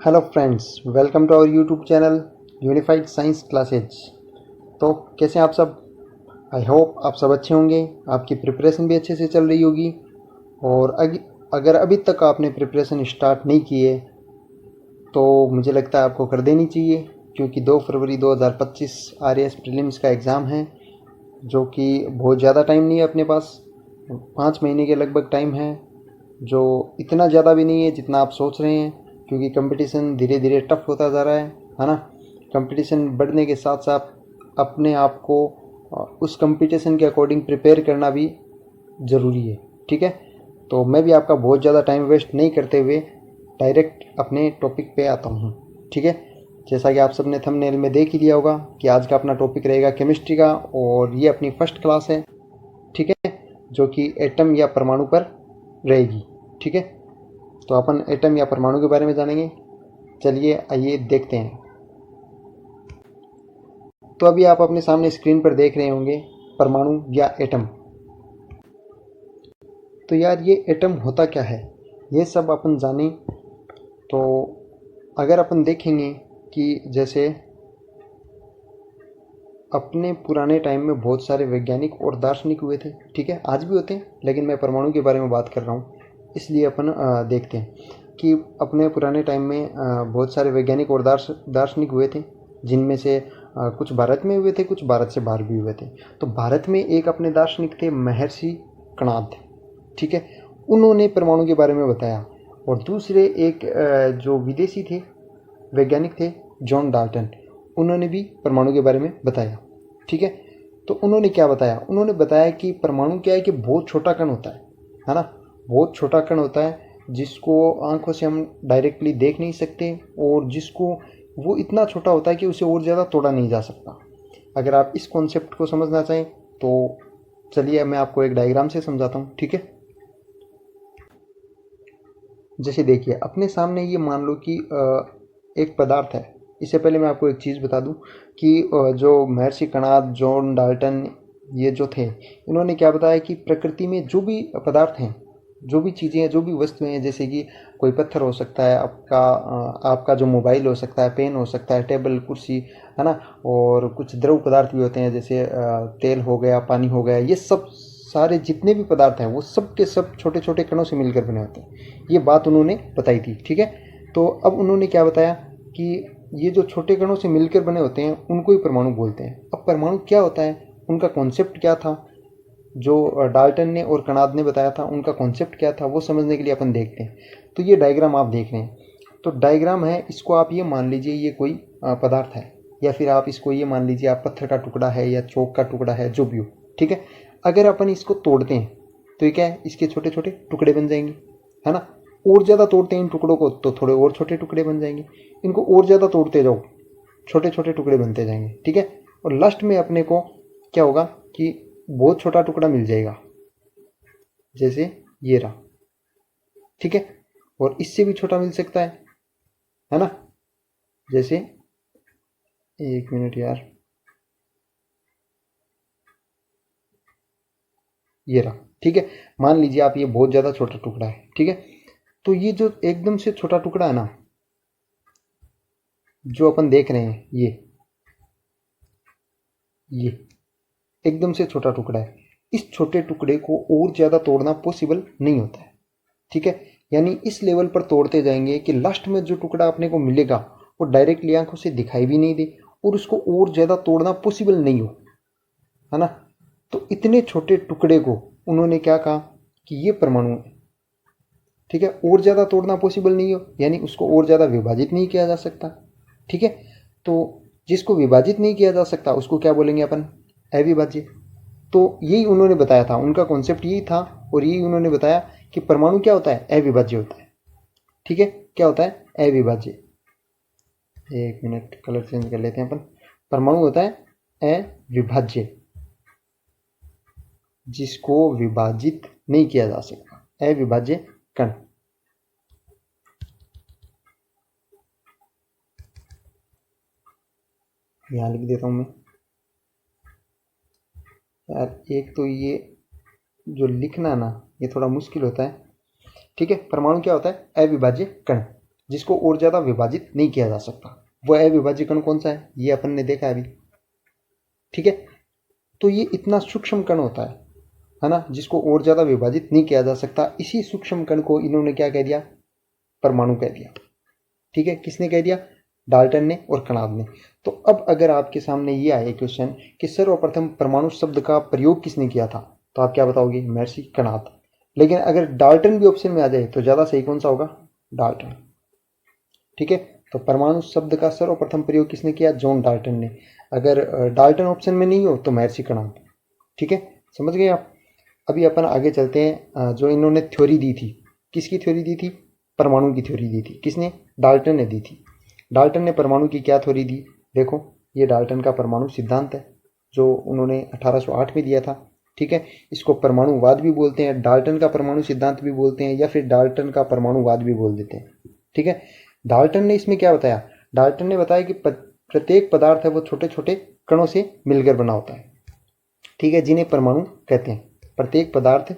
Hello friends, welcome to our YouTube channel unified science classes. तो कैसे हैं आप सब? आई होप आप सब अच्छे होंगे, आपकी प्रिपरेशन भी अच्छे से चल रही होगी। और अगर अभी तक आपने प्रिपरेशन स्टार्ट नहीं की है तो मुझे लगता है आपको कर देनी चाहिए, क्योंकि 2 फरवरी 2025 आरएएस प्रीलिम्स का एग्ज़ाम है, जो कि बहुत ज़्यादा टाइम नहीं है अपने पास। 5 महीने के लगभग टाइम है, जो इतना ज़्यादा भी नहीं है जितना आप सोच रहे हैं, क्योंकि कंपटीशन धीरे धीरे टफ होता जा रहा है ना। कंपटीशन बढ़ने के साथ साथ अपने आप को उस कंपटीशन के अकॉर्डिंग प्रिपेयर करना भी ज़रूरी है। ठीक है, तो मैं भी आपका बहुत ज़्यादा टाइम वेस्ट नहीं करते हुए डायरेक्ट अपने टॉपिक पे आता हूँ। ठीक है, जैसा कि आप सबने थंबनेल में देख ही लिया होगा कि आज का अपना टॉपिक रहेगा केमिस्ट्री का, और ये अपनी फर्स्ट क्लास है। ठीक है, जो कि एटम या परमाणु पर रहेगी। ठीक है, तो अपन एटम या परमाणु के बारे में जानेंगे। चलिए आइए देखते हैं। तो अभी आप अपने सामने स्क्रीन पर देख रहे होंगे परमाणु या एटम। तो यार, ये एटम होता क्या है, ये सब अपन जाने। तो अगर अपन देखेंगे कि जैसे अपने पुराने टाइम में बहुत सारे वैज्ञानिक और दार्शनिक हुए थे। ठीक है, आज भी होते हैं, लेकिन मैं परमाणु के बारे में बात कर रहा हूँ। इसलिए अपन देखते हैं कि अपने पुराने टाइम में बहुत सारे वैज्ञानिक और दार्शनिक हुए थे, जिनमें से कुछ भारत में हुए थे, कुछ भारत से बाहर भी हुए थे। तो भारत में एक अपने दार्शनिक थे, महर्षि कणाद। ठीक है, उन्होंने परमाणु के बारे में बताया। और दूसरे एक जो विदेशी थे वैज्ञानिक थे, जॉन डाल्टन, उन्होंने भी परमाणु के बारे में बताया। ठीक है, तो उन्होंने क्या बताया? उन्होंने बताया कि परमाणु क्या है कि बहुत छोटा कण होता है ना। बहुत छोटा कण होता है, जिसको आंखों से हम डायरेक्टली देख नहीं सकते, और जिसको वो इतना छोटा होता है कि उसे और ज़्यादा तोड़ा नहीं जा सकता। अगर आप इस कॉन्सेप्ट को समझना चाहें तो चलिए मैं आपको एक डायग्राम से समझाता हूँ। ठीक है, जैसे देखिए अपने सामने ये मान लो कि एक पदार्थ है। इससे पहले मैं आपको एक चीज़ बता दूं कि जो महर्षि कणाद, जॉन डाल्टन, ये जो थे, इन्होंने क्या बताया कि प्रकृति में जो भी पदार्थ हैं, जो भी चीज़ें हैं, जो भी वस्तुएं हैं, जैसे कि कोई पत्थर हो सकता है, आपका जो मोबाइल हो सकता है, पेन हो सकता है, टेबल कुर्सी, है ना। और कुछ द्रव पदार्थ भी होते हैं, जैसे तेल हो गया, पानी हो गया। ये सब सारे जितने भी पदार्थ हैं वो सब के सब छोटे छोटे कणों से मिलकर बने होते हैं। ये बात उन्होंने बताई थी। ठीक है, तो अब उन्होंने क्या बताया कि ये जो छोटे कणों से मिलकर बने होते हैं उनको ही परमाणु बोलते हैं। अब परमाणु क्या होता है, उनका कॉन्सेप्ट क्या था, जो डाल्टन ने और कणाद ने बताया था, उनका कॉन्सेप्ट क्या था, वो समझने के लिए अपन देखते हैं। तो ये डायग्राम आप देख रहे हैं, तो डायग्राम है, इसको आप ये मान लीजिए ये कोई पदार्थ है, या फिर आप इसको ये मान लीजिए आप पत्थर का टुकड़ा है या चौक का टुकड़ा है, जो भी हो। ठीक है, अगर अपन इसको तोड़ते हैं तो ये क्या है, इसके छोटे छोटे टुकड़े बन जाएंगे, है ना। और ज़्यादा तोड़ते हैं इन टुकड़ों को तो थोड़े और छोटे टुकड़े बन जाएंगे। इनको और ज़्यादा तोड़ते जाओ, छोटे छोटे टुकड़े बनते जाएंगे। ठीक है, और लास्ट में अपने को क्या होगा कि बहुत छोटा टुकड़ा मिल जाएगा, जैसे ये रहा। ठीक है, और इससे भी छोटा मिल सकता है ना। जैसे, एक मिनट यार, ये रहा। ठीक है, मान लीजिए आप ये बहुत ज़्यादा छोटा टुकड़ा है। ठीक है, तो ये जो एकदम से छोटा टुकड़ा है ना, जो अपन देख रहे हैं, ये एकदम से छोटा टुकड़ा है। इस छोटे टुकड़े को और ज़्यादा तोड़ना पॉसिबल नहीं होता है। ठीक है, यानी इस लेवल पर तोड़ते जाएंगे कि लास्ट में जो टुकड़ा अपने को मिलेगा वो डायरेक्टली आंखों से दिखाई भी नहीं दे, और उसको और ज़्यादा तोड़ना पॉसिबल नहीं हो, है ना। तो इतने छोटे टुकड़े को उन्होंने क्या कहा कि ये परमाणु है। ठीक है, और ज़्यादा तोड़ना पॉसिबल नहीं हो, यानी उसको और ज़्यादा विभाजित नहीं किया जा सकता। ठीक है, तो जिसको विभाजित नहीं किया जा सकता उसको क्या बोलेंगे अपन? अविभाज्य। तो यही उन्होंने बताया था, उनका कॉन्सेप्ट यही था, और यही उन्होंने बताया कि परमाणु क्या होता है, अविभाज्य होता है। ठीक है, क्या होता है, अविभाज्य। एक मिनट, कलर चेंज कर लेते हैं अपन। परमाणु होता है अविभाज्य, जिसको विभाजित नहीं किया जा सकता, अविभाज्य कण। यहाँ लिख देता हूं मैं यार, एक तो ये जो लिखना ना, ये थोड़ा मुश्किल होता है। ठीक है, परमाणु क्या होता है, अविभाज्य कण। जिसको और ज़्यादा विभाजित नहीं किया जा सकता। वो अविभाज्य कण कौन सा है, ये अपन ने देखा अभी, ठीक है। तो ये इतना सूक्ष्म कण होता है ना, जिसको और ज़्यादा विभाजित नहीं किया जा सकता। इसी सूक्ष्म कण को इन्होंने क्या कह दिया, परमाणु कह दिया, ठीक है। किसने कह दिया, डाल्टन ने और कणाद ने। तो अब अगर आपके सामने ये आए क्वेश्चन कि सर्वप्रथम परमाणु शब्द का प्रयोग किसने किया था, तो आप क्या बताओगे, महर्षि कणाद। लेकिन अगर डाल्टन भी ऑप्शन में आ जाए तो ज़्यादा सही कौन सा होगा, डाल्टन, ठीक है। तो परमाणु शब्द का सर्वप्रथम प्रयोग किसने किया, जॉन डाल्टन ने। अगर डाल्टन ऑप्शन में नहीं हो तो महर्षि कणाद, ठीक है, समझ गए आप। अभी अपन आगे चलते हैं। जो इन्होंने थ्योरी दी थी, किसकी थ्योरी दी थी, परमाणु की थ्योरी दी थी। किसने, डाल्टन ने दी थी। डाल्टन ने परमाणु की क्या थ्योरी दी, देखो ये डाल्टन का परमाणु सिद्धांत है जो उन्होंने 1808 में दिया था, ठीक है। इसको परमाणुवाद भी बोलते हैं, डाल्टन का परमाणु सिद्धांत भी बोलते हैं, या फिर डाल्टन का परमाणुवाद भी बोल देते हैं, ठीक है। डाल्टन ने इसमें क्या बताया, डाल्टन ने बताया कि प्रत्येक पदार्थ है वो छोटे छोटे कणों से मिलकर बना होता है, ठीक है, जिन्हें परमाणु कहते हैं। प्रत्येक पदार्थ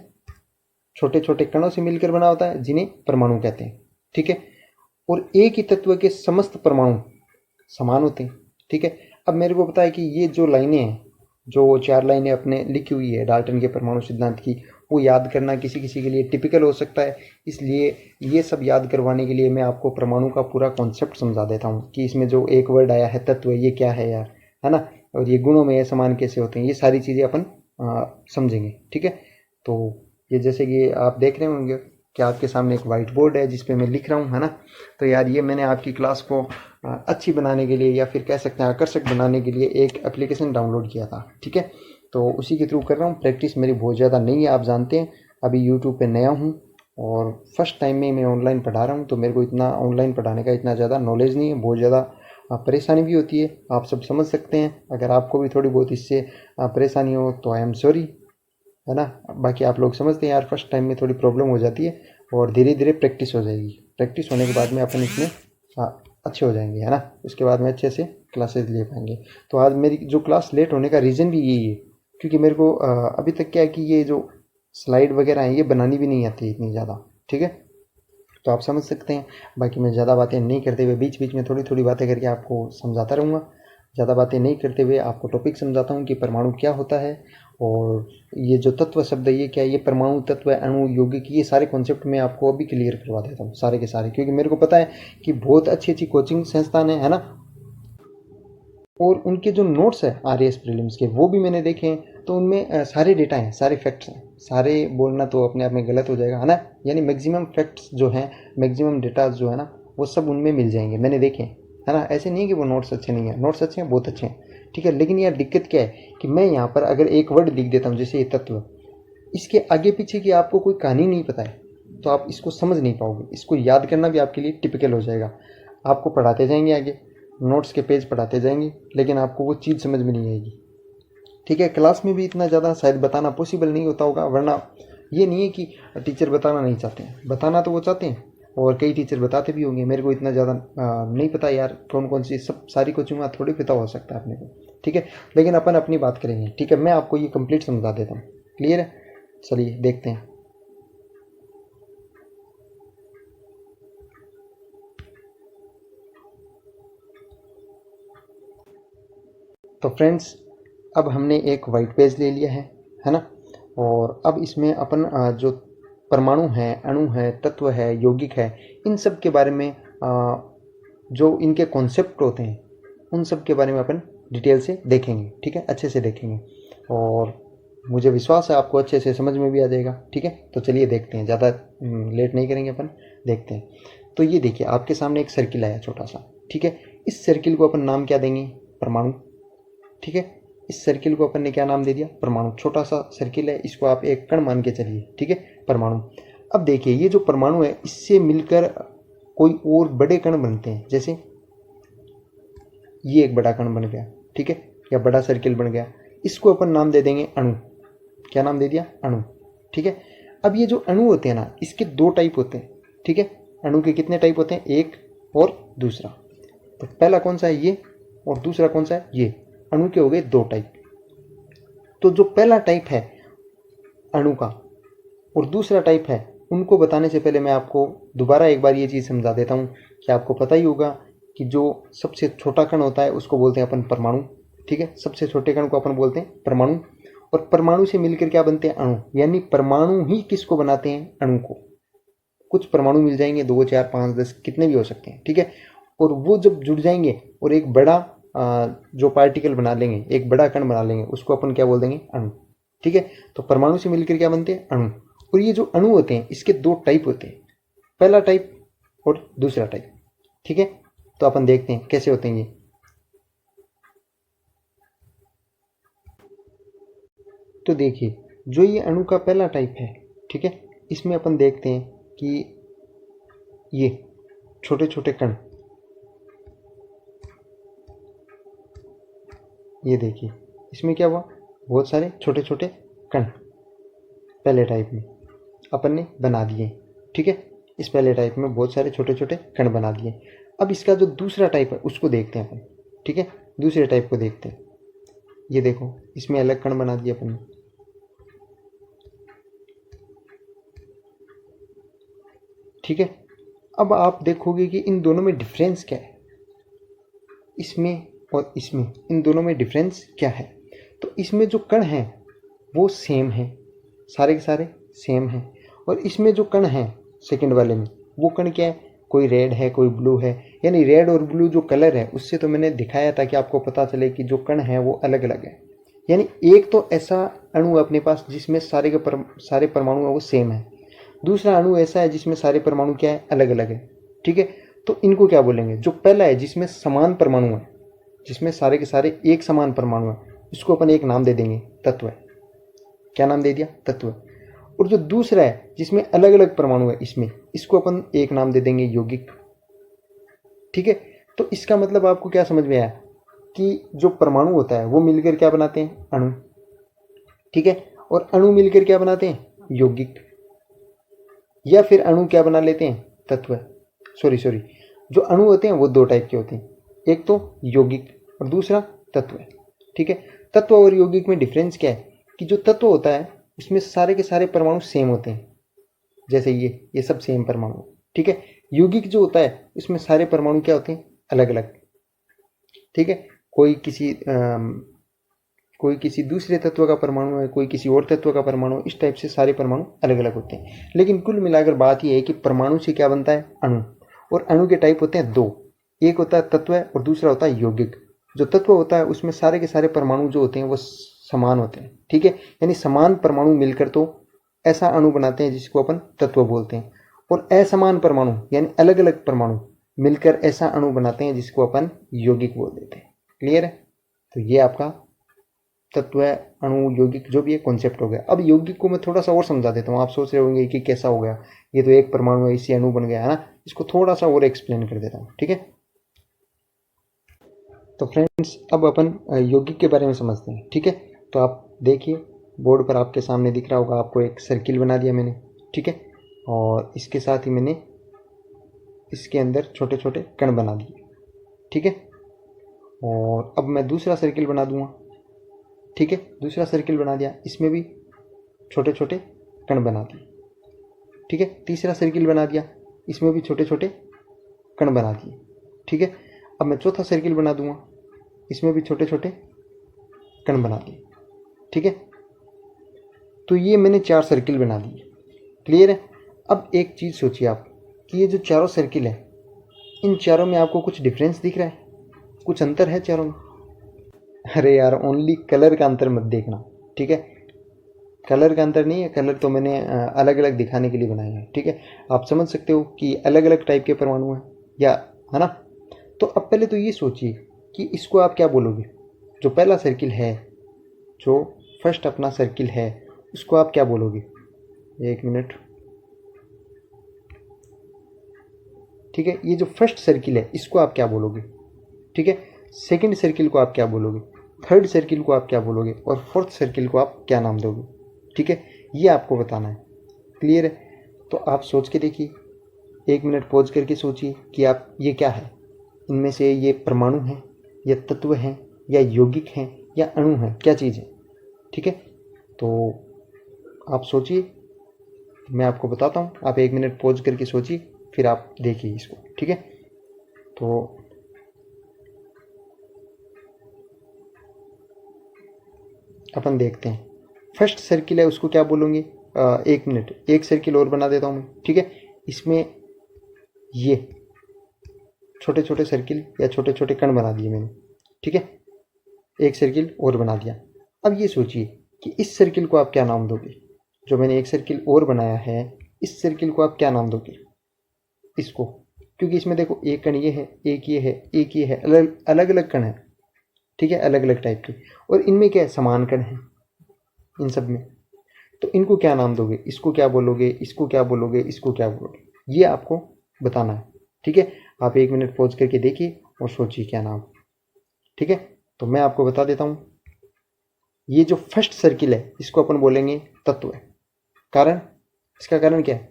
छोटे छोटे कणों से मिलकर बना होता है, जिन्हें परमाणु कहते हैं, ठीक है। और एक ही तत्व के समस्त परमाणु समान होते हैं, ठीक है। अब मेरे को पता है कि ये जो लाइनें हैं, जो 4 लाइनें अपने लिखी हुई है डाल्टन के परमाणु सिद्धांत की, वो याद करना किसी किसी के लिए टिपिकल हो सकता है। इसलिए ये सब याद करवाने के लिए मैं आपको परमाणु का पूरा कॉन्सेप्ट समझा देता हूँ कि इसमें जो एक वर्ड आया है तत्व, ये क्या है यार, है ना, और ये गुणों में समान कैसे होते हैं, ये सारी चीज़ें अपन समझेंगे, ठीक है। तो ये जैसे कि आप देख रहे होंगे कि आपके सामने एक वाइट बोर्ड है जिस पे मैं लिख रहा हूँ, है ना। तो यार ये मैंने आपकी क्लास को अच्छी बनाने के लिए, या फिर कह सकते हैं आकर्षक बनाने के लिए, एक एप्लीकेशन डाउनलोड किया था, ठीक है। तो उसी के थ्रू कर रहा हूँ। प्रैक्टिस मेरी बहुत ज़्यादा नहीं है, आप जानते हैं, अभी यूट्यूब पे नया हूँ और फर्स्ट टाइम में मैं ऑनलाइन पढ़ा रहा हूँ, तो मेरे को इतना ऑनलाइन पढ़ाने का इतना ज़्यादा नॉलेज नहीं है, बहुत ज़्यादा परेशानी भी होती है, आप सब समझ सकते हैं। अगर आपको भी थोड़ी बहुत इससे परेशानी हो तो आई एम सॉरी, है ना। बाकी आप लोग समझते हैं यार, फर्स्ट टाइम में थोड़ी प्रॉब्लम हो जाती है और धीरे धीरे प्रैक्टिस हो जाएगी। प्रैक्टिस होने के बाद में अपन इसमें अच्छे हो जाएंगे, है ना। उसके बाद में अच्छे से क्लासेस ले पाएंगे। तो आज मेरी जो क्लास लेट होने का रीज़न भी यही है, क्योंकि मेरे को अभी तक क्या है कि ये जो स्लाइड वगैरह हैं ये बनानी भी नहीं आती इतनी ज़्यादा, ठीक है। तो आप समझ सकते हैं। बाकी मैं ज़्यादा बातें नहीं करते हुए बीच बीच में थोड़ी थोड़ी बातें करके आपको समझाता रहूँगा। ज़्यादा बातें नहीं करते हुए आपको टॉपिक समझाता हूँ कि परमाणु क्या होता है, और ये जो तत्व शब्द है ये क्या है, ये परमाणु, तत्व, अणु, यौगिक, ये सारे कॉन्सेप्ट मैं आपको अभी क्लियर करवा देता हूँ सारे के सारे, क्योंकि मेरे को पता है कि बहुत अच्छी अच्छी कोचिंग संस्थान है ना, और उनके जो नोट्स है आरएएस प्रीलिम्स के वो भी मैंने देखे हैं। तो उनमें सारे डेटा हैं, सारे फैक्ट्स हैं। सारे बोलना तो अपने आप में गलत हो जाएगा, है ना। यानी मैक्सिमम फैक्ट्स जो हैं, मैक्सिमम डेटा जो है ना, वो सब उनमें मिल जाएंगे, मैंने देखे, है ना। ऐसे नहीं कि वो नोट्स अच्छे नहीं हैं, नोट्स अच्छे हैं, बहुत अच्छे हैं, ठीक है। लेकिन यार दिक्कत क्या है कि मैं यहाँ पर अगर एक वर्ड लिख देता हूँ, जैसे ये तत्व, इसके आगे पीछे की आपको कोई कहानी नहीं पता है तो आप इसको समझ नहीं पाओगे। इसको याद करना भी आपके लिए टिपिकल हो जाएगा। आपको पढ़ाते जाएंगे आगे, नोट्स के पेज पढ़ाते जाएंगे, लेकिन आपको वो चीज़ समझ में नहीं आएगी, ठीक है। क्लास में भी इतना ज़्यादा शायद बताना पॉसिबल नहीं होता होगा, वरना ये नहीं है कि टीचर बताना नहीं चाहते हैं, बताना तो वो चाहते हैं, और कई टीचर बताते भी होंगे। मेरे को इतना ज़्यादा नहीं पता यार, कौन कौन सी सब सारी कोचिंग थोड़ी पता हो सकता है अपने को, ठीक है। लेकिन अपन अपनी बात करेंगे, ठीक है। मैं आपको ये कंप्लीट समझा देता हूँ, क्लियर है। चलिए देखते हैं। तो फ्रेंड्स, अब हमने एक वाइट पेज ले लिया है ना। और अब इसमें अपन जो परमाणु है, अणु है, तत्व है, यौगिक है, इन सब के बारे में जो इनके कॉन्सेप्ट होते हैं उन सब के बारे में अपन डिटेल से देखेंगे, ठीक है, अच्छे से देखेंगे। और मुझे विश्वास है आपको अच्छे से समझ में भी आ जाएगा, ठीक है। तो चलिए देखते हैं, ज़्यादा लेट नहीं करेंगे, अपन देखते हैं। तो ये देखिए आपके सामने एक सर्किल आया छोटा सा, ठीक है। इस सर्किल को अपन नाम क्या देंगे, परमाणु, ठीक है। इस सर्किल को अपन ने क्या नाम दे दिया, परमाणु। छोटा सा सर्किल है, इसको आप एक कण मान के चलिए, ठीक है, परमाणु। अब देखिए ये जो परमाणु है इससे मिलकर कोई और बड़े कण बनते हैं, जैसे ये एक बड़ा कण बन गया, ठीक है, या बड़ा सर्किल बन गया। इसको अपन नाम दे देंगे अणु। क्या नाम दे दिया, अणु, ठीक है। अब ये जो अणु होते हैं ना, इसके 2 टाइप होते हैं, ठीक है। अणु के कितने टाइप होते हैं, एक और दूसरा। तो पहला कौन सा है, ये, और दूसरा कौन सा है, ये। अणु के हो गए 2 टाइप। तो जो पहला टाइप है अणु का और दूसरा टाइप है उनको बताने से पहले मैं आपको दोबारा एक बार ये चीज़ समझा देता हूँ कि आपको पता ही होगा कि जो सबसे छोटा कण होता है उसको बोलते हैं अपन परमाणु। ठीक है, सबसे छोटे कण को अपन बोलते हैं परमाणु। और परमाणु से मिलकर क्या बनते हैं? अणु। यानी परमाणु ही किसको बनाते हैं? अणु को। कुछ परमाणु मिल जाएंगे, 2 4 5 10 कितने भी हो सकते हैं। ठीक है, और वो जब जुड़ जाएंगे और एक बड़ा जो पार्टिकल बना लेंगे, एक बड़ा कण बना लेंगे, उसको अपन क्या बोल देंगे? अणु। ठीक है, तो परमाणु से मिलकर क्या बनते हैं? अणु। और ये जो अणु होते हैं इसके 2 टाइप होते हैं, पहला टाइप और दूसरा टाइप। ठीक है, तो अपन देखते हैं कैसे होते हैं ये। तो देखिए, जो ये अणु का पहला टाइप है, ठीक है, इसमें अपन देखते हैं कि ये छोटे छोटे कण, ये देखिए इसमें क्या हुआ? बहुत सारे छोटे छोटे कण पहले टाइप में अपन ने बना दिए। ठीक है, इस पहले टाइप में बहुत सारे छोटे छोटे कण बना दिए। अब इसका जो दूसरा टाइप है उसको देखते हैं अपन। ठीक है, दूसरे टाइप को देखते हैं। ये देखो, इसमें अलग कण बना दिए अपन ने। ठीक है, अब आप देखोगे कि इन दोनों में डिफरेंस क्या है, इसमें और इसमें, इन दोनों में डिफरेंस क्या है? तो इसमें जो कण हैं वो सेम है, सारे के सारे सेम हैं। और इसमें जो कण हैं सेकंड वाले में, वो कण क्या है? कोई रेड है, कोई ब्लू है। यानी रेड और ब्लू जो कलर है उससे तो मैंने दिखाया था कि आपको पता चले कि जो कण है वो अलग अलग है। यानी एक तो ऐसा अणु अपने पास जिसमें सारे के सारे परमाणु है वो सेम है। दूसरा अणु ऐसा है जिसमें सारे परमाणु क्या है? अलग अलग है। ठीक है, तो इनको क्या बोलेंगे? जो पहला है जिसमें समान परमाणु है, जिसमें सारे के सारे एक समान परमाणु है, इसको अपन एक नाम दे देंगे, तत्व। क्या नाम दे दिया? तत्व। और जो दूसरा है जिसमें अलग अलग परमाणु है, इसमें, इसको अपन एक नाम दे देंगे, यौगिक। ठीक है, तो इसका मतलब आपको क्या समझ में आया कि जो परमाणु होता है वो मिलकर क्या बनाते हैं? अणु। ठीक है, और अणु मिलकर क्या बनाते हैं? यौगिक। या फिर अणु क्या बना लेते हैं? तत्व। सॉरी, जो अणु होते हैं वो 2 टाइप के होते हैं, एक तो यौगिक और दूसरा तत्व। ठीक है, तत्व और यौगिक में डिफरेंस क्या है कि जो तत्व होता है उसमें सारे के सारे परमाणु सेम होते हैं, जैसे ये सब सेम परमाणु। ठीक है, यौगिक जो होता है उसमें सारे परमाणु क्या होते हैं? अलग अलग। ठीक है, कोई किसी दूसरे तत्व का परमाणु है, कोई किसी और तत्व का परमाणु, इस टाइप से सारे परमाणु अलग अलग होते हैं। लेकिन कुल मिलाकर बात यह है कि परमाणु से क्या बनता है? अणु। और अणु के टाइप होते हैं 2, एक होता है तत्व और दूसरा होता है यौगिक। जो तत्व होता है उसमें सारे के सारे परमाणु जो होते हैं वो समान होते हैं। ठीक है, यानी समान परमाणु मिलकर तो ऐसा अणु बनाते हैं जिसको अपन तत्व बोलते हैं। और असमान परमाणु यानी अलग अलग परमाणु मिलकर ऐसा अणु बनाते हैं जिसको अपन यौगिक बोल देते हैं। क्लियर है? तो ये आपका तत्व, अणु, यौगिक जो भी है कॉन्सेप्ट हो गया। अब यौगिक को मैं थोड़ा सा और समझा देता हूँ। आप सोच रहे होंगे कि कैसा हो गया, ये तो एक परमाणु है, इससे अणु बन गया है ना। इसको थोड़ा सा और एक्सप्लेन कर देता हूँ। ठीक है, तो फ्रेंड्स अब अपन यौगिक के बारे में समझते हैं। ठीक है, तो आप देखिए बोर्ड पर आपके सामने दिख रहा होगा, आपको एक सर्किल बना दिया मैंने। ठीक है, और इसके साथ ही मैंने इसके अंदर छोटे छोटे कण बना दिए। ठीक है, और अब मैं दूसरा सर्किल बना दूंगा। ठीक है, दूसरा सर्किल बना दिया, इसमें भी छोटे छोटे कण बना दिए। ठीक है, तीसरा सर्किल बना दिया, इसमें भी छोटे छोटे कण बना दिए। ठीक है, अब मैं चौथा सर्किल बना दूंगा, इसमें भी छोटे छोटे कण बना दिए। ठीक है, तो ये मैंने 4 सर्किल बना दिए। क्लियर है? अब एक चीज़ सोचिए आप कि ये जो चारों सर्किल है, इन चारों में आपको कुछ डिफरेंस दिख रहा है? कुछ अंतर है चारों में? अरे यार, ओनली कलर का अंतर मत देखना। ठीक है, कलर का अंतर नहीं है, कलर तो मैंने अलग अलग दिखाने के लिए बनाए हैं। ठीक है, आप समझ सकते हो कि अलग अलग टाइप के परमाणु हैं, या है ना। तो अब पहले तो ये सोचिए कि इसको आप क्या बोलोगे? जो पहला सर्किल है, जो फर्स्ट अपना सर्किल है, उसको आप क्या बोलोगे? एक मिनट। ठीक है, ये जो फर्स्ट सर्किल है इसको आप क्या बोलोगे? ठीक है, सेकंड सर्किल को आप क्या बोलोगे? थर्ड सर्किल को आप क्या बोलोगे? और फोर्थ सर्किल को आप क्या नाम दोगे? ठीक है, ये आपको बताना है। क्लियर है? तो आप सोच के देखिए, 1 मिनट पॉज करके सोचिए कि आप ये क्या है, इनमें से ये परमाणु है या तत्व हैं या यौगिक हैं या अणु हैं, क्या चीज़ है? ठीक है, तो आप सोचिए मैं आपको बताता हूँ, आप 1 मिनट पॉज करके सोचिए, फिर आप देखिए इसको, ठीक है। तो अपन देखते हैं, फर्स्ट सर्किल है उसको क्या बोलूँगे, 1 मिनट, एक सर्किल और बना देता हूँ मैं, ठीक है। इसमें ये छोटे छोटे सर्किल या छोटे छोटे कण बना दिए मैंने, ठीक है, एक सर्किल और बना दिया। अब ये सोचिए कि इस सर्किल को आप क्या नाम दोगे, जो मैंने एक सर्किल और बनाया है, इस सर्किल को आप क्या नाम दोगे इसको, क्योंकि इसमें देखो एक कण ये है, एक ये है, एक ये है, अलग अलग कण है, ठीक है, अलग अलग टाइप के, और इनमें क्या है, समान कण है इन सब में। तो इनको क्या नाम दोगे, इसको क्या बोलोगे, इसको क्या बोलोगे, इसको क्या बोलोगे, ये आपको बताना है, ठीक है। आप 1 मिनट पॉज करके देखिए और सोचिए क्या नाम, ठीक है। तो मैं आपको बता देता हूँ, ये जो फर्स्ट सर्किल है इसको अपन बोलेंगे तत्व है। कारण, इसका कारण क्या है,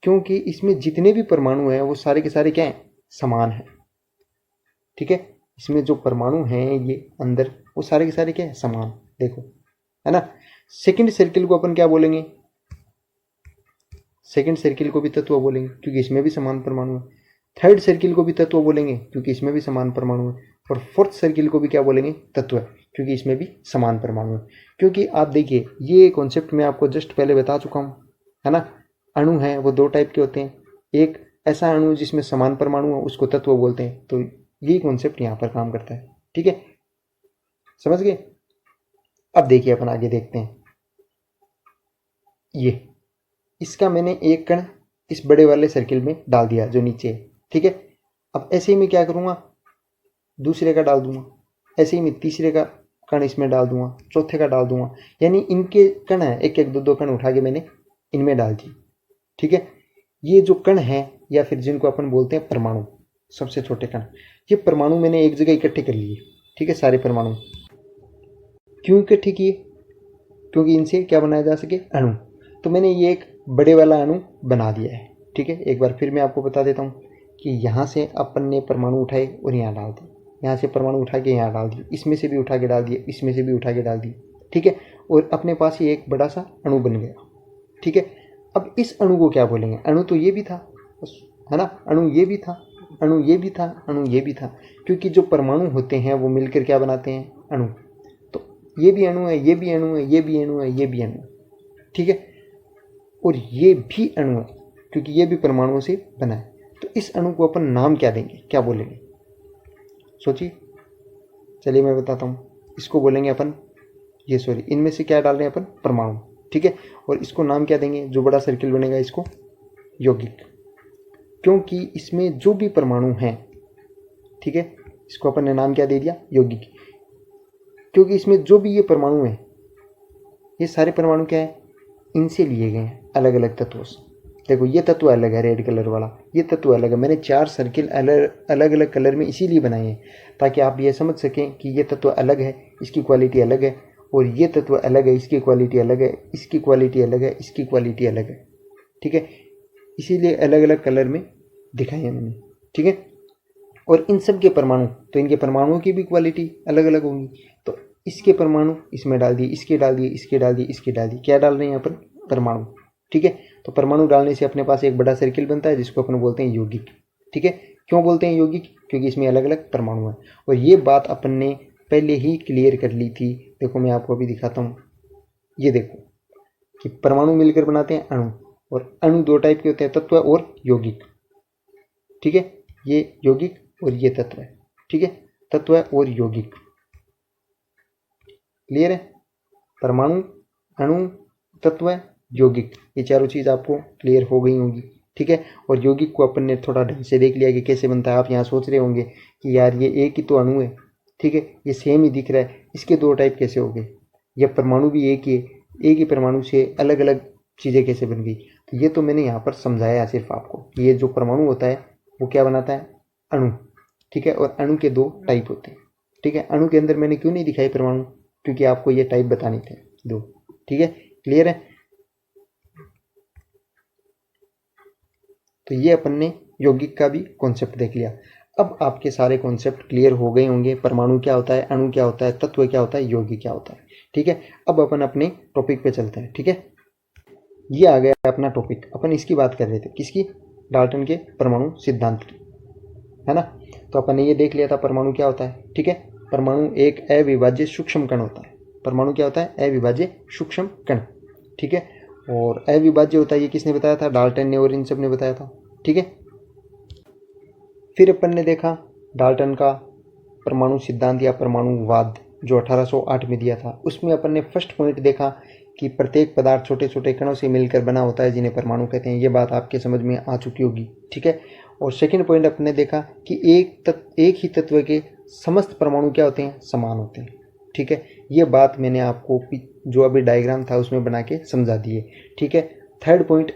क्योंकि इसमें जितने भी परमाणु हैं वो सारे के सारे क्या हैं, समान हैं, ठीक है। इसमें जो परमाणु हैं ये अंदर, वो सारे के सारे क्या है, समान, देखो, है ना। सेकंड सर्किल को अपन क्या बोलेंगे, सेकंड सर्किल को भी तत्व बोलेंगे क्योंकि इसमें भी समान परमाणु है। थर्ड सर्किल को भी तत्व बोलेंगे क्योंकि इसमें भी समान परमाणु है। और फोर्थ सर्किल को भी क्या बोलेंगे, तत्व है, क्योंकि इसमें भी समान परमाणु है। क्योंकि आप देखिए, ये कॉन्सेप्ट मैं आपको जस्ट पहले बता चुका हूँ, है ना। अणु है वो दो टाइप के होते हैं, एक ऐसा अणु जिसमें समान परमाणु है उसको तत्व बोलते हैं। तो यही कॉन्सेप्ट यहाँ पर काम करता है, ठीक है, समझ गए। अब देखिए अपन आगे देखते हैं, ये इसका मैंने एक कण इस बड़े वाले सर्किल में डाल दिया जो नीचे है, ठीक है। अब ऐसे ही मैं क्या करूँगा, दूसरे का डाल दूंगा, ऐसे ही मैं तीसरे का कण इसमें डाल दूंगा, चौथे का डाल दूंगा, यानी इनके कण है, एक एक दो दो कण उठा के मैंने इनमें डाल दिए, ठीक है। ये जो कण है या फिर जिनको अपन बोलते हैं परमाणु, सबसे छोटे कण, ये परमाणु मैंने एक जगह इकट्ठे कर लिए, ठीक है, सारे परमाणु। क्यों इकट्ठे किए, क्योंकि इनसे क्या बनाया जा सके, अणु। तो मैंने ये एक बड़े वाला अणु बना दिया है, ठीक है। एक बार फिर मैं आपको बता देता हूँ कि यहाँ से अपन ने परमाणु उठाए और यहाँ डाल दिए, यहाँ से परमाणु उठा के यहाँ डाल दिए, इसमें से भी उठा के डाल दिए, इसमें से भी उठा के डाल दिए, ठीक है। और अपने पास ये एक बड़ा सा अणु बन गया, ठीक है। अब इस अणु को क्या बोलेंगे, अणु तो ये भी था, है ना, अणु ये भी था, अणु ये भी था, अणु ये भी था, क्योंकि जो परमाणु होते हैं वो मिलकर क्या बनाते हैं, अणु। तो ये भी अणु है, ये भी अणु है, ये भी अणु है, ये भी अणु है, ठीक है। और ये भी अणु है क्योंकि ये भी परमाणुओं से बना है। तो इस अणु को अपन नाम क्या देंगे, क्या बोलेंगे, सोचिए। चलिए मैं बताता हूँ, इसको बोलेंगे अपन, ये सॉरी, इनमें से क्या डाल रहे हैं अपन, परमाणु, ठीक है। और इसको नाम क्या देंगे, जो बड़ा सर्किल बनेगा इसको यौगिक, क्योंकि इसमें जो भी परमाणु हैं, ठीक है, इसको अपन ने नाम क्या दे दिया, यौगिक, क्योंकि इसमें जो भी ये परमाणु है, ये सारे परमाणु क्या है, इनसे लिए गए हैं अलग अलग तत्वों से। देखो ये तत्व अलग है, रेड कलर वाला, ये तत्व अलग है। मैंने 4 सर्किल अलग अलग कलर में इसीलिए बनाए हैं ताकि आप ये समझ सकें कि ये तत्व अलग है, इसकी क्वालिटी अलग है, और ये तत्व अलग है, इसकी क्वालिटी अलग है, इसकी क्वालिटी अलग है, इसकी क्वालिटी अलग है, ठीक है। इसीलिए अलग अलग कलर में दिखाए हैं मैंने, ठीक है। और इन सब के परमाणु, तो इनके परमाणुओं की भी क्वालिटी अलग अलग होंगी। तो इसके परमाणु इसमें डाल दिए, इसके डाल दिए, इसके डाल दिए, इसके डाल दिए, क्या डाल रहे हैं अपन, परमाणु, ठीक है। तो परमाणु डालने से अपने पास एक बड़ा सर्किल बनता है जिसको अपन बोलते हैं यौगिक, ठीक है। क्यों बोलते हैं यौगिक, क्योंकि इसमें अलग अलग परमाणु हैं। और ये बात अपन ने पहले ही क्लियर कर ली थी। देखो मैं आपको अभी दिखाता हूँ, ये देखो कि परमाणु मिलकर बनाते हैं अणु, और अणु दो टाइप के होते हैं, तत्व और यौगिक, ठीक है। ये यौगिक और ये तत्व है, ठीक है, तत्व और यौगिक, क्लियर है। परमाणु, अणु, तत्व, यौगिक, ये चारों चीज़ आपको क्लियर हो गई होंगी, ठीक है। और यौगिक को अपन ने थोड़ा ढंग से देख लिया कि कैसे बनता है। आप यहाँ सोच रहे होंगे कि यार ये एक ही तो अणु है, ठीक है, ये सेम ही दिख रहा है, इसके दो टाइप कैसे हो गए, या परमाणु भी एक ही है, एक ही परमाणु से अलग अलग चीज़ें कैसे बन गई। तो ये तो मैंने यहाँ पर समझाया सिर्फ आपको कि ये जो परमाणु होता है वो क्या बनाता है, अणु, ठीक है। और अणु के दो टाइप होते हैं, ठीक है। अणु के अंदर मैंने क्यों नहीं दिखाई परमाणु, क्योंकि आपको ये टाइप बताने थे दो, ठीक है, क्लियर है। तो ये अपन ने यौगिक का भी कॉन्सेप्ट देख लिया। अब आपके सारे कॉन्सेप्ट क्लियर हो गए होंगे, परमाणु क्या होता है, अणु क्या होता है, तत्व क्या होता है, यौगिक क्या होता है, ठीक है। अब अपन अपने टॉपिक पे चलते हैं, ठीक है। ये आ गया अपना टॉपिक। अपन इसकी बात कर रहे थे, किसकी? डाल्टन के परमाणु सिद्धांत की, है ना। तो अपन ने ये देख लिया था परमाणु क्या होता है, ठीक है। परमाणु एक अविभाज्य सूक्ष्म कण होता है। परमाणु क्या होता है? अविभाज्य सूक्ष्म कण, ठीक है। और अविभाज्य होता है, ये किसने बताया था? डाल्टन ने और इन सब ने बताया था, ठीक है। फिर अपन ने देखा डाल्टन का परमाणु सिद्धांत या परमाणुवाद जो 1808 में दिया था। उसमें अपन ने फर्स्ट पॉइंट देखा कि प्रत्येक पदार्थ छोटे छोटे कणों से मिलकर बना होता है जिन्हें परमाणु कहते हैं। ये बात आपके समझ में आ चुकी होगी, ठीक है। और सेकंड पॉइंट अपन ने देखा कि एक ही तत्व के समस्त परमाणु क्या होते हैं? समान होते हैं, ठीक है। ये बात मैंने आपको जो अभी डायग्राम था उसमें बना के समझा दिए, ठीक है। थर्ड पॉइंट,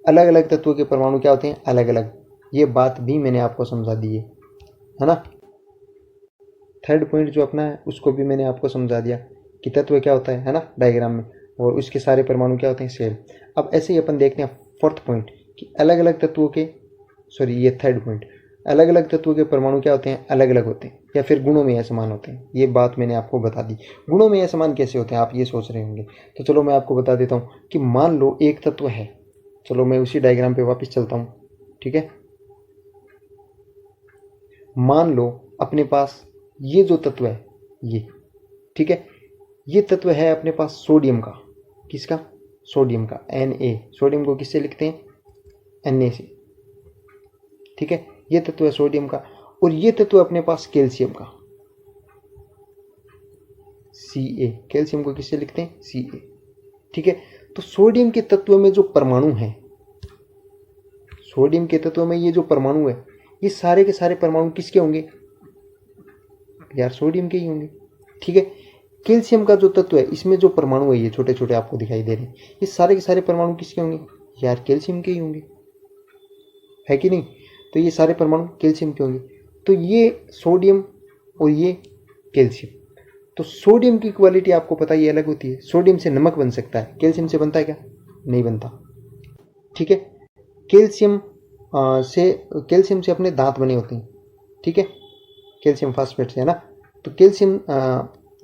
अलग अलग तत्वों के परमाणु क्या होते हैं? अलग अलग। ये बात भी मैंने आपको समझा दी है ना। थर्ड पॉइंट जो अपना है उसको भी मैंने आपको समझा दिया कि तत्व क्या होता है ना, डायग्राम में, और उसके सारे परमाणु क्या होते हैं? सेल। अब ऐसे ही अपन देखते हैं फोर्थ पॉइंट कि अलग अलग तत्वों के, सॉरी ये थर्ड पॉइंट, अलग अलग तत्वों के परमाणु क्या होते हैं? अलग अलग होते हैं, या फिर गुणों में असमान होते हैं। ये बात मैंने आपको बता दी। गुणों में असमान कैसे होते हैं आप ये सोच रहे होंगे, तो चलो मैं आपको बता देता हूँ कि मान लो एक तत्व है, चलो मैं उसी डायग्राम पे वापस चलता हूँ, ठीक है। मान लो अपने पास ये जो तत्व है ये, ठीक है, ये तत्व है अपने पास सोडियम का। किसका? सोडियम का, Na। सोडियम को किससे लिखते हैं? Na से, ठीक है। ये तत्व है सोडियम का। और ये तत्व अपने पास कैल्शियम का, Ca। कैल्शियम को किससे लिखते हैं? Ca, ठीक है। तो सोडियम के तत्व में जो परमाणु है, सोडियम के तत्व में ये जो परमाणु है, ये सारे के सारे परमाणु किसके होंगे? यार सोडियम के ही होंगे, ठीक है। कैल्शियम का जो तत्व है इसमें जो परमाणु है ये छोटे छोटे आपको दिखाई दे रहे हैं, ये सारे के सारे परमाणु किसके होंगे? यार कैल्शियम के ही होंगे, है कि नहीं। तो ये सारे परमाणु कैल्शियम के होंगे। तो ये सोडियम और ये कैल्शियम, तो सोडियम की क्वालिटी आपको पता ही अलग होती है। सोडियम से नमक बन सकता है, कैल्शियम से बनता है क्या? नहीं बनता, ठीक है। कैल्शियम कैल्शियम से अपने दांत बने होते हैं, ठीक है, कैल्शियम फास्फेट से, है ना। तो कैल्शियम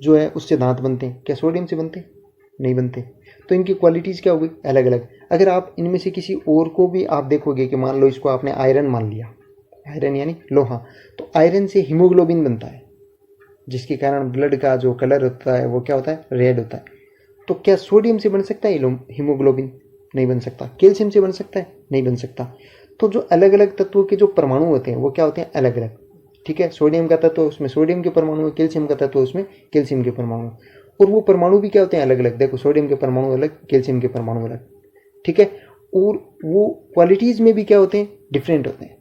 जो है उससे दांत बनते हैं, क्या सोडियम से बनते हैं? नहीं बनते। तो इनकी क्वालिटीज़ क्या हो गई? अलग अलग। अगर आप इनमें से किसी और को भी आप देखोगे कि मान लो इसको आपने आयरन मान लिया, आयरन यानी लोहा, तो आयरन से हीमोग्लोबिन बनता है, जिसके कारण ब्लड का जो कलर होता है वो क्या होता है? रेड होता है। तो क्या सोडियम से बन सकता है हीमोग्लोबिन? नहीं बन सकता। कैल्शियम से बन सकता है? नहीं बन सकता। तो जो अलग अलग तत्वों के जो परमाणु होते हैं वो क्या होते हैं? अलग अलग, ठीक है। सोडियम का तत्व उसमें सोडियम के परमाणु है, कैल्शियम का तत्व उसमें कैल्शियम के परमाणु, और वो परमाणु भी क्या होते हैं? अलग अलग। देखो सोडियम के परमाणु अलग, कैल्शियम के परमाणु अलग, ठीक है। और वो क्वालिटीज़ में भी क्या होते हैं? डिफरेंट होते हैं,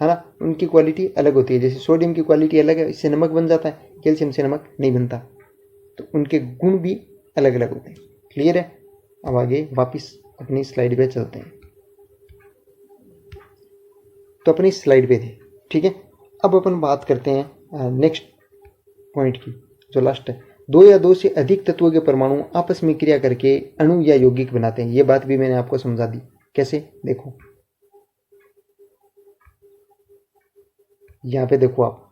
है ना। उनकी क्वालिटी अलग होती है। जैसे सोडियम की क्वालिटी अलग है, इससे नमक बन जाता है, कैल्शियम से नमक नहीं बनता। तो उनके गुण भी अलग अलग होते हैं। क्लियर है। अब आगे वापस अपनी स्लाइड पे चलते हैं। तो अपनी स्लाइड पे थे, ठीक है। अब अपन बात करते हैं नेक्स्ट पॉइंट की, जो लास्ट है। दो या दो से अधिक तत्वों के परमाणु आपस में क्रिया करके अणु या यौगिक बनाते हैं। ये बात भी मैंने आपको समझा दी। कैसे? देखो यहाँ पे देखो आप,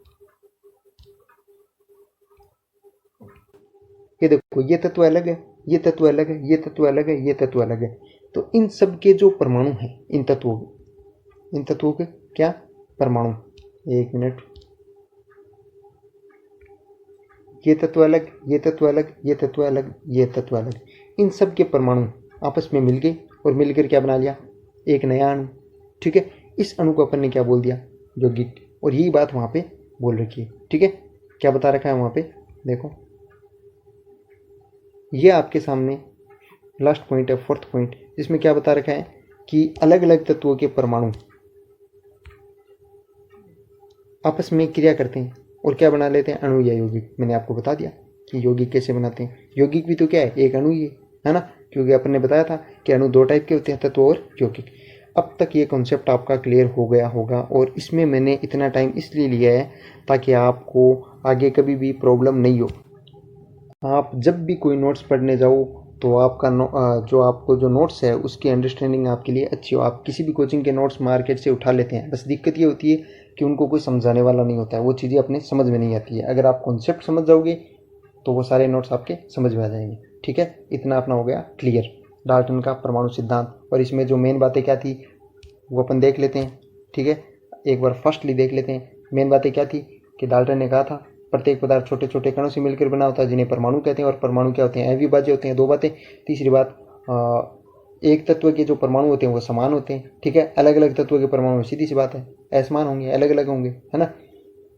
ये देखो ये तत्व अलग है, ये तत्व अलग है, ये तत्व अलग है, ये तत्व अलग है। तो इन सब के जो परमाणु हैं, इन तत्वों के क्या परमाणु, एक मिनट, ये तत्व अलग, ये तत्व अलग, ये तत्व अलग, ये तत्व अलग, इन सब के परमाणु आपस में मिल गए और मिलकर क्या बना लिया? एक नया अणु, ठीक है। इस अणु को अपन ने क्या बोल दिया? यौगिक। और यही बात वहाँ पे बोल रखी है, ठीक है। क्या बता रखा है वहाँ पे? देखो ये आपके सामने लास्ट पॉइंट है, फोर्थ पॉइंट, जिसमें क्या बता रखा है कि अलग अलग तत्वों के परमाणु आपस में क्रिया करते हैं और क्या बना लेते हैं? अणु या यौगिक। मैंने आपको बता दिया कि यौगिक कैसे बनाते हैं। यौगिक भी तो क्या है? एक अणु ही है ना, क्योंकि अपन ने बताया था कि अणु दो टाइप के होते हैं, तत्व और यौगिक। अब तक ये कॉन्सेप्ट आपका क्लियर हो गया होगा, और इसमें मैंने इतना टाइम इसलिए लिया है ताकि आपको आगे कभी भी प्रॉब्लम नहीं हो। आप जब भी कोई नोट्स पढ़ने जाओ तो आपका जो आपको जो नोट्स है उसकी अंडरस्टैंडिंग आपके लिए अच्छी हो। आप किसी भी कोचिंग के नोट्स मार्केट से उठा लेते हैं, बस दिक्कत ये होती है कि उनको कोई समझाने वाला नहीं होता है, वो चीज़ें अपने समझ में नहीं आती है। अगर आप कॉन्सेप्ट समझ जाओगे तो वो सारे नोट्स आपके समझ में आ जाएंगे, ठीक है। इतना अपना हो गया क्लियर। डाल्टन का परमाणु सिद्धांत। और इसमें जो मेन बातें क्या थी वो अपन देख लेते हैं, ठीक है। एक बार फर्स्टली देख लेते हैं मेन बातें क्या थी कि डाल्टन ने कहा था प्रत्येक पदार्थ छोटे छोटे कणों से मिलकर बना होता है जिन्हें परमाणु कहते हैं, और परमाणु क्या होते हैं, अविभाज्य होते हैं। दो बातें। तीसरी बात, एक तत्व के जो परमाणु होते हैं वो समान होते हैं, ठीक है। अलग अलग तत्व के परमाणु सीधी सी बात है असमान होंगे, अलग अलग होंगे, है ना।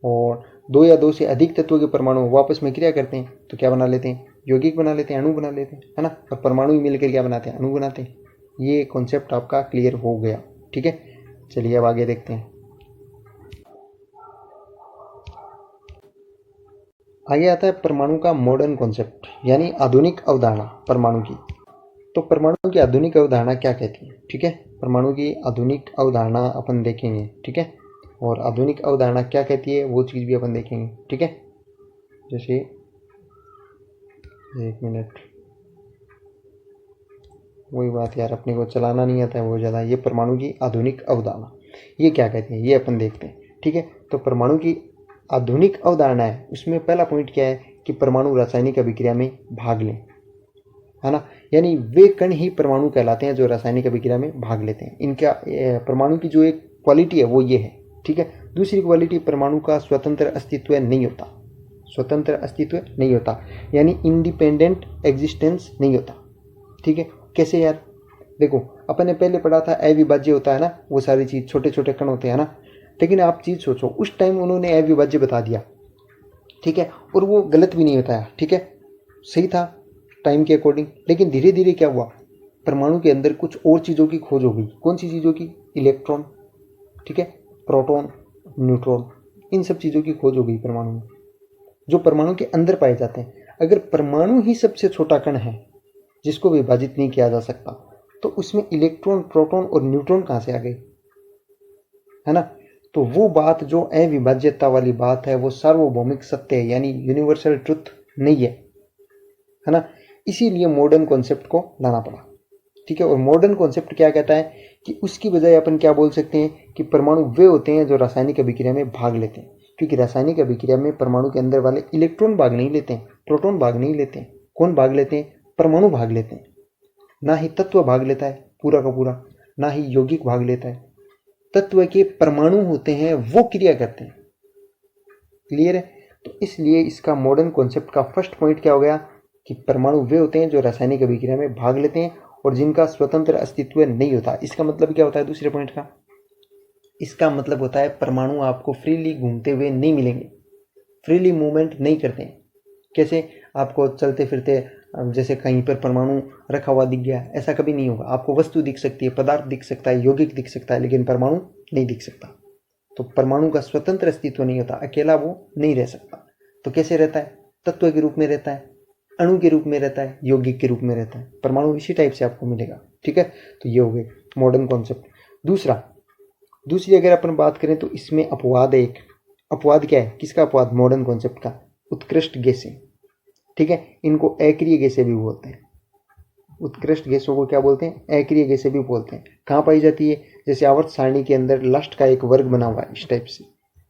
और दो या दो से अधिक तत्वों के परमाणु आपस में क्रिया करते हैं तो क्या बना लेते हैं, यौगिक बना लेते हैं, अणु बना लेते हैं, है ना। और परमाणु ही मिलकर क्या बनाते हैं, अणु बनाते हैं। ये कॉन्सेप्ट आपका क्लियर हो गया, ठीक है। चलिए अब आगे देखते हैं। आगे आता है परमाणु का मॉडर्न कॉन्सेप्ट, यानी आधुनिक अवधारणा परमाणु की। तो परमाणु की आधुनिक अवधारणा क्या कहती है, ठीक है। परमाणु की आधुनिक अवधारणा अपन देखेंगे, ठीक है। और आधुनिक अवधारणा क्या कहती है वो चीज़ भी अपन देखेंगे, ठीक है। जैसे एक मिनट, वही बात यार, अपने को चलाना नहीं आता है वो ज़्यादा। ये परमाणु की आधुनिक अवधारणा ये क्या कहती है ये अपन देखते हैं, ठीक है। तो परमाणु की आधुनिक अवधारणा है, उसमें पहला पॉइंट क्या है कि परमाणु रासायनिक अभिक्रिया में भाग लें, है ना। यानी वे कण ही परमाणु कहलाते हैं जो रासायनिक अभिक्रिया में भाग लेते हैं। इनका परमाणु की जो एक क्वालिटी है वो ये है, ठीक है। दूसरी क्वालिटी, परमाणु का स्वतंत्र अस्तित्व नहीं होता, स्वतंत्र अस्तित्व नहीं होता, यानी इंडिपेंडेंट एग्जिस्टेंस नहीं होता, ठीक है। कैसे यार, देखो अपन ने पहले पढ़ा था अविभाज्य होता है ना, वो सारी चीज़ छोटे छोटे कण होते हैं ना। लेकिन आप चीज़ सोचो, उस टाइम उन्होंने अविभाज्य बता दिया, ठीक है, और वो गलत भी नहीं बताया, ठीक है, सही था टाइम के अकॉर्डिंग। लेकिन धीरे धीरे क्या हुआ, परमाणु के अंदर कुछ और चीज़ों की खोज हो गई। कौन सी चीज़ों की, इलेक्ट्रॉन, ठीक है, प्रोटॉन, न्यूट्रॉन, इन सब चीज़ों की खोज हो गई परमाणु में, जो परमाणु के अंदर पाए जाते हैं। अगर परमाणु ही सबसे छोटा कण है जिसको विभाजित नहीं किया जा सकता, तो उसमें इलेक्ट्रॉन, प्रोटॉन और न्यूट्रॉन कहाँ से आ गए, है ना। तो वो बात जो अविभाज्यता वाली बात है वो सार्वभौमिक सत्य है, यानी यूनिवर्सल ट्रुथ नहीं है ना। इसीलिए मॉडर्न कॉन्सेप्ट को लाना पड़ा, ठीक है। और मॉडर्न कॉन्सेप्ट क्या कहता है कि उसकी बजाय अपन क्या बोल सकते हैं कि परमाणु वे होते हैं जो रासायनिक अभिक्रिया में भाग लेते हैं। क्योंकि रासायनिक अभिक्रिया में परमाणु के अंदर वाले इलेक्ट्रॉन भाग नहीं लेते हैं, प्रोटॉन भाग नहीं लेते हैं। कौन भाग लेते हैं, परमाणु भाग लेते हैं। ना ही तत्व भाग लेता है पूरा का पूरा, ना ही यौगिक भाग लेता है। तत्व के परमाणु होते हैं वो क्रिया करते हैं, क्लियर है। तो इसलिए इसका मॉडर्न कॉन्सेप्ट का फर्स्ट पॉइंट क्या हो गया कि परमाणु वे होते हैं जो रासायनिक अभिक्रिया में भाग लेते हैं और जिनका स्वतंत्र अस्तित्व नहीं होता। इसका मतलब क्या होता है दूसरे पॉइंट का, इसका मतलब होता है परमाणु आपको फ्रीली घूमते हुए नहीं मिलेंगे, फ्रीली मूवमेंट नहीं करते हैं। कैसे, आपको चलते फिरते जैसे कहीं पर परमाणु रखा हुआ दिख गया, ऐसा कभी नहीं होगा। आपको वस्तु दिख सकती है, पदार्थ दिख सकता है, यौगिक दिख सकता है, लेकिन परमाणु नहीं दिख सकता। तो परमाणु का स्वतंत्र अस्तित्व नहीं होता, अकेला वो नहीं रह सकता। तो कैसे रहता है, तत्व के रूप में रहता है, अणु के रूप में रहता है, यौगिक के रूप में रहता है। परमाणु इसी टाइप से आपको मिलेगा, ठीक है। तो ये हो गए मॉडर्न कॉन्सेप्ट। दूसरी अगर अपन बात करें तो इसमें अपवाद है एक। अपवाद क्या है, किसका अपवाद, मॉडर्न कॉन्सेप्ट का, उत्कृष्ट गैसें, ठीक है। इनको अक्रिय गैसें भी बोलते हैं। उत्कृष्ट गैसों को क्या बोलते हैं, अक्रिय गैसें भी बोलते हैं। कहाँ पाई जाती है, जैसे आवर्त सारणी के अंदर लास्ट का एक वर्ग बना हुआ है इस टाइप से,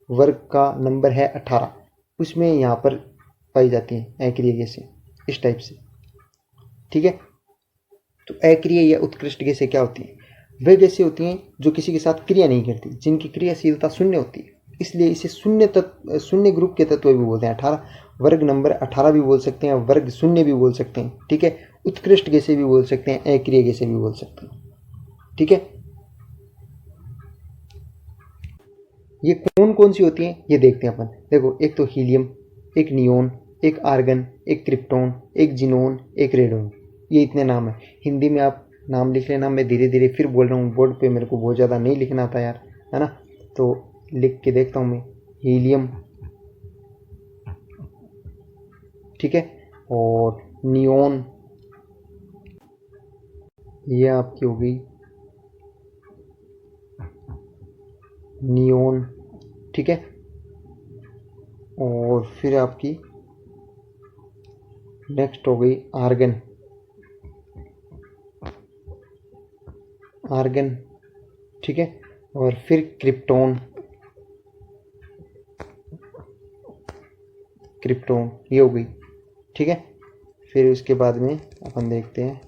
वर्ग का नंबर है 18, उसमें यहाँ पर पाई जाती हैं अक्रिय गैसें इस टाइप से, ठीक है। तो अक्रिय या उत्कृष्ट गैसें क्या होती हैं, वे गैसें होती हैं जो किसी के साथ क्रिया नहीं करती, जिनकी क्रियाशीलता शून्य होती है। इसलिए इसे शून्य ग्रुप के तत्व भी बोलते हैं। 18 वर्ग नंबर 18 भी बोल सकते हैं, वर्ग शून्य भी बोल सकते हैं, ठीक है। उत्कृष्ट गैसें भी बोल सकते हैं, अक्रिय गैसें भी बोल सकते हैं, ठीक है। ये कौन कौन सी होती हैं ये देखते हैं अपन। देखो, एक तो हीलियम, एक नियोन, एक आर्गन, एक क्रिप्टॉन, एक जिनोन, एक रेडोन। ये इतने नाम है। हिंदी में आप नाम लिख लेना, मैं धीरे धीरे फिर बोल रहा हूँ, बोर्ड पे मेरे को बहुत ज़्यादा नहीं लिखना आता यार, है ना। तो लिख के देखता हूँ मैं, हीलियम, ठीक है, और नियोन, ये आपकी हो गई नियोन, ठीक है। और फिर आपकी नेक्स्ट हो गई आर्गन, आर्गन, ठीक है। और फिर क्रिप्टॉन, क्रिप्टॉन, ये हो गई, ठीक है। फिर उसके बाद में अपन देखते हैं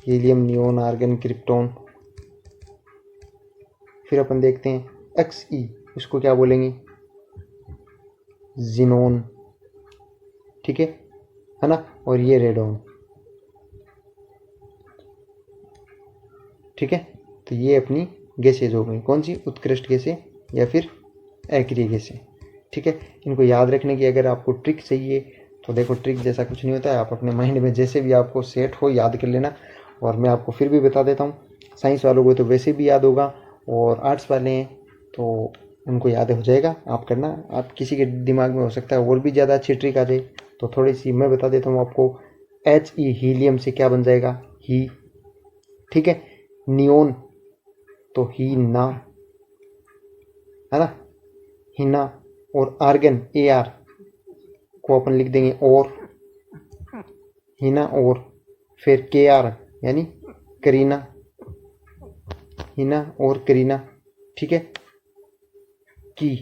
हीलियम, नियोन, आर्गन, क्रिप्टॉन। फिर अपन देखते हैं Xe, उसको क्या बोलेंगे, जिनोन, ठीक है ना। और ये रेडोन, ठीक है। तो ये अपनी गैसेज हो गई, कौन सी, उत्कृष्ट गैसें या फिर अक्रिय गैसें, ठीक है। इनको याद रखने की अगर आपको ट्रिक चाहिए तो देखो, ट्रिक जैसा कुछ नहीं होता है, आप अपने माइंड में जैसे भी आपको सेट हो याद कर लेना। और मैं आपको फिर भी बता देता हूँ, साइंस वालों को तो वैसे भी याद होगा, और आर्ट्स वाले हैं तो उनको याद हो जाएगा। आप करना, आप किसी के दिमाग में हो सकता है और भी ज़्यादा अच्छी ट्रिक आ जाए, तो थोड़ी सी मैं बता देता हूँ आपको। He, हीलियम से क्या बन जाएगा, ही, ठीक है। नियोन तो ही ना, है ना, हिना। और आर्गन, Ar को अपन लिख देंगे और, हिना और। फिर Kr यानी करीना, हिना और करीना, ठीक है। की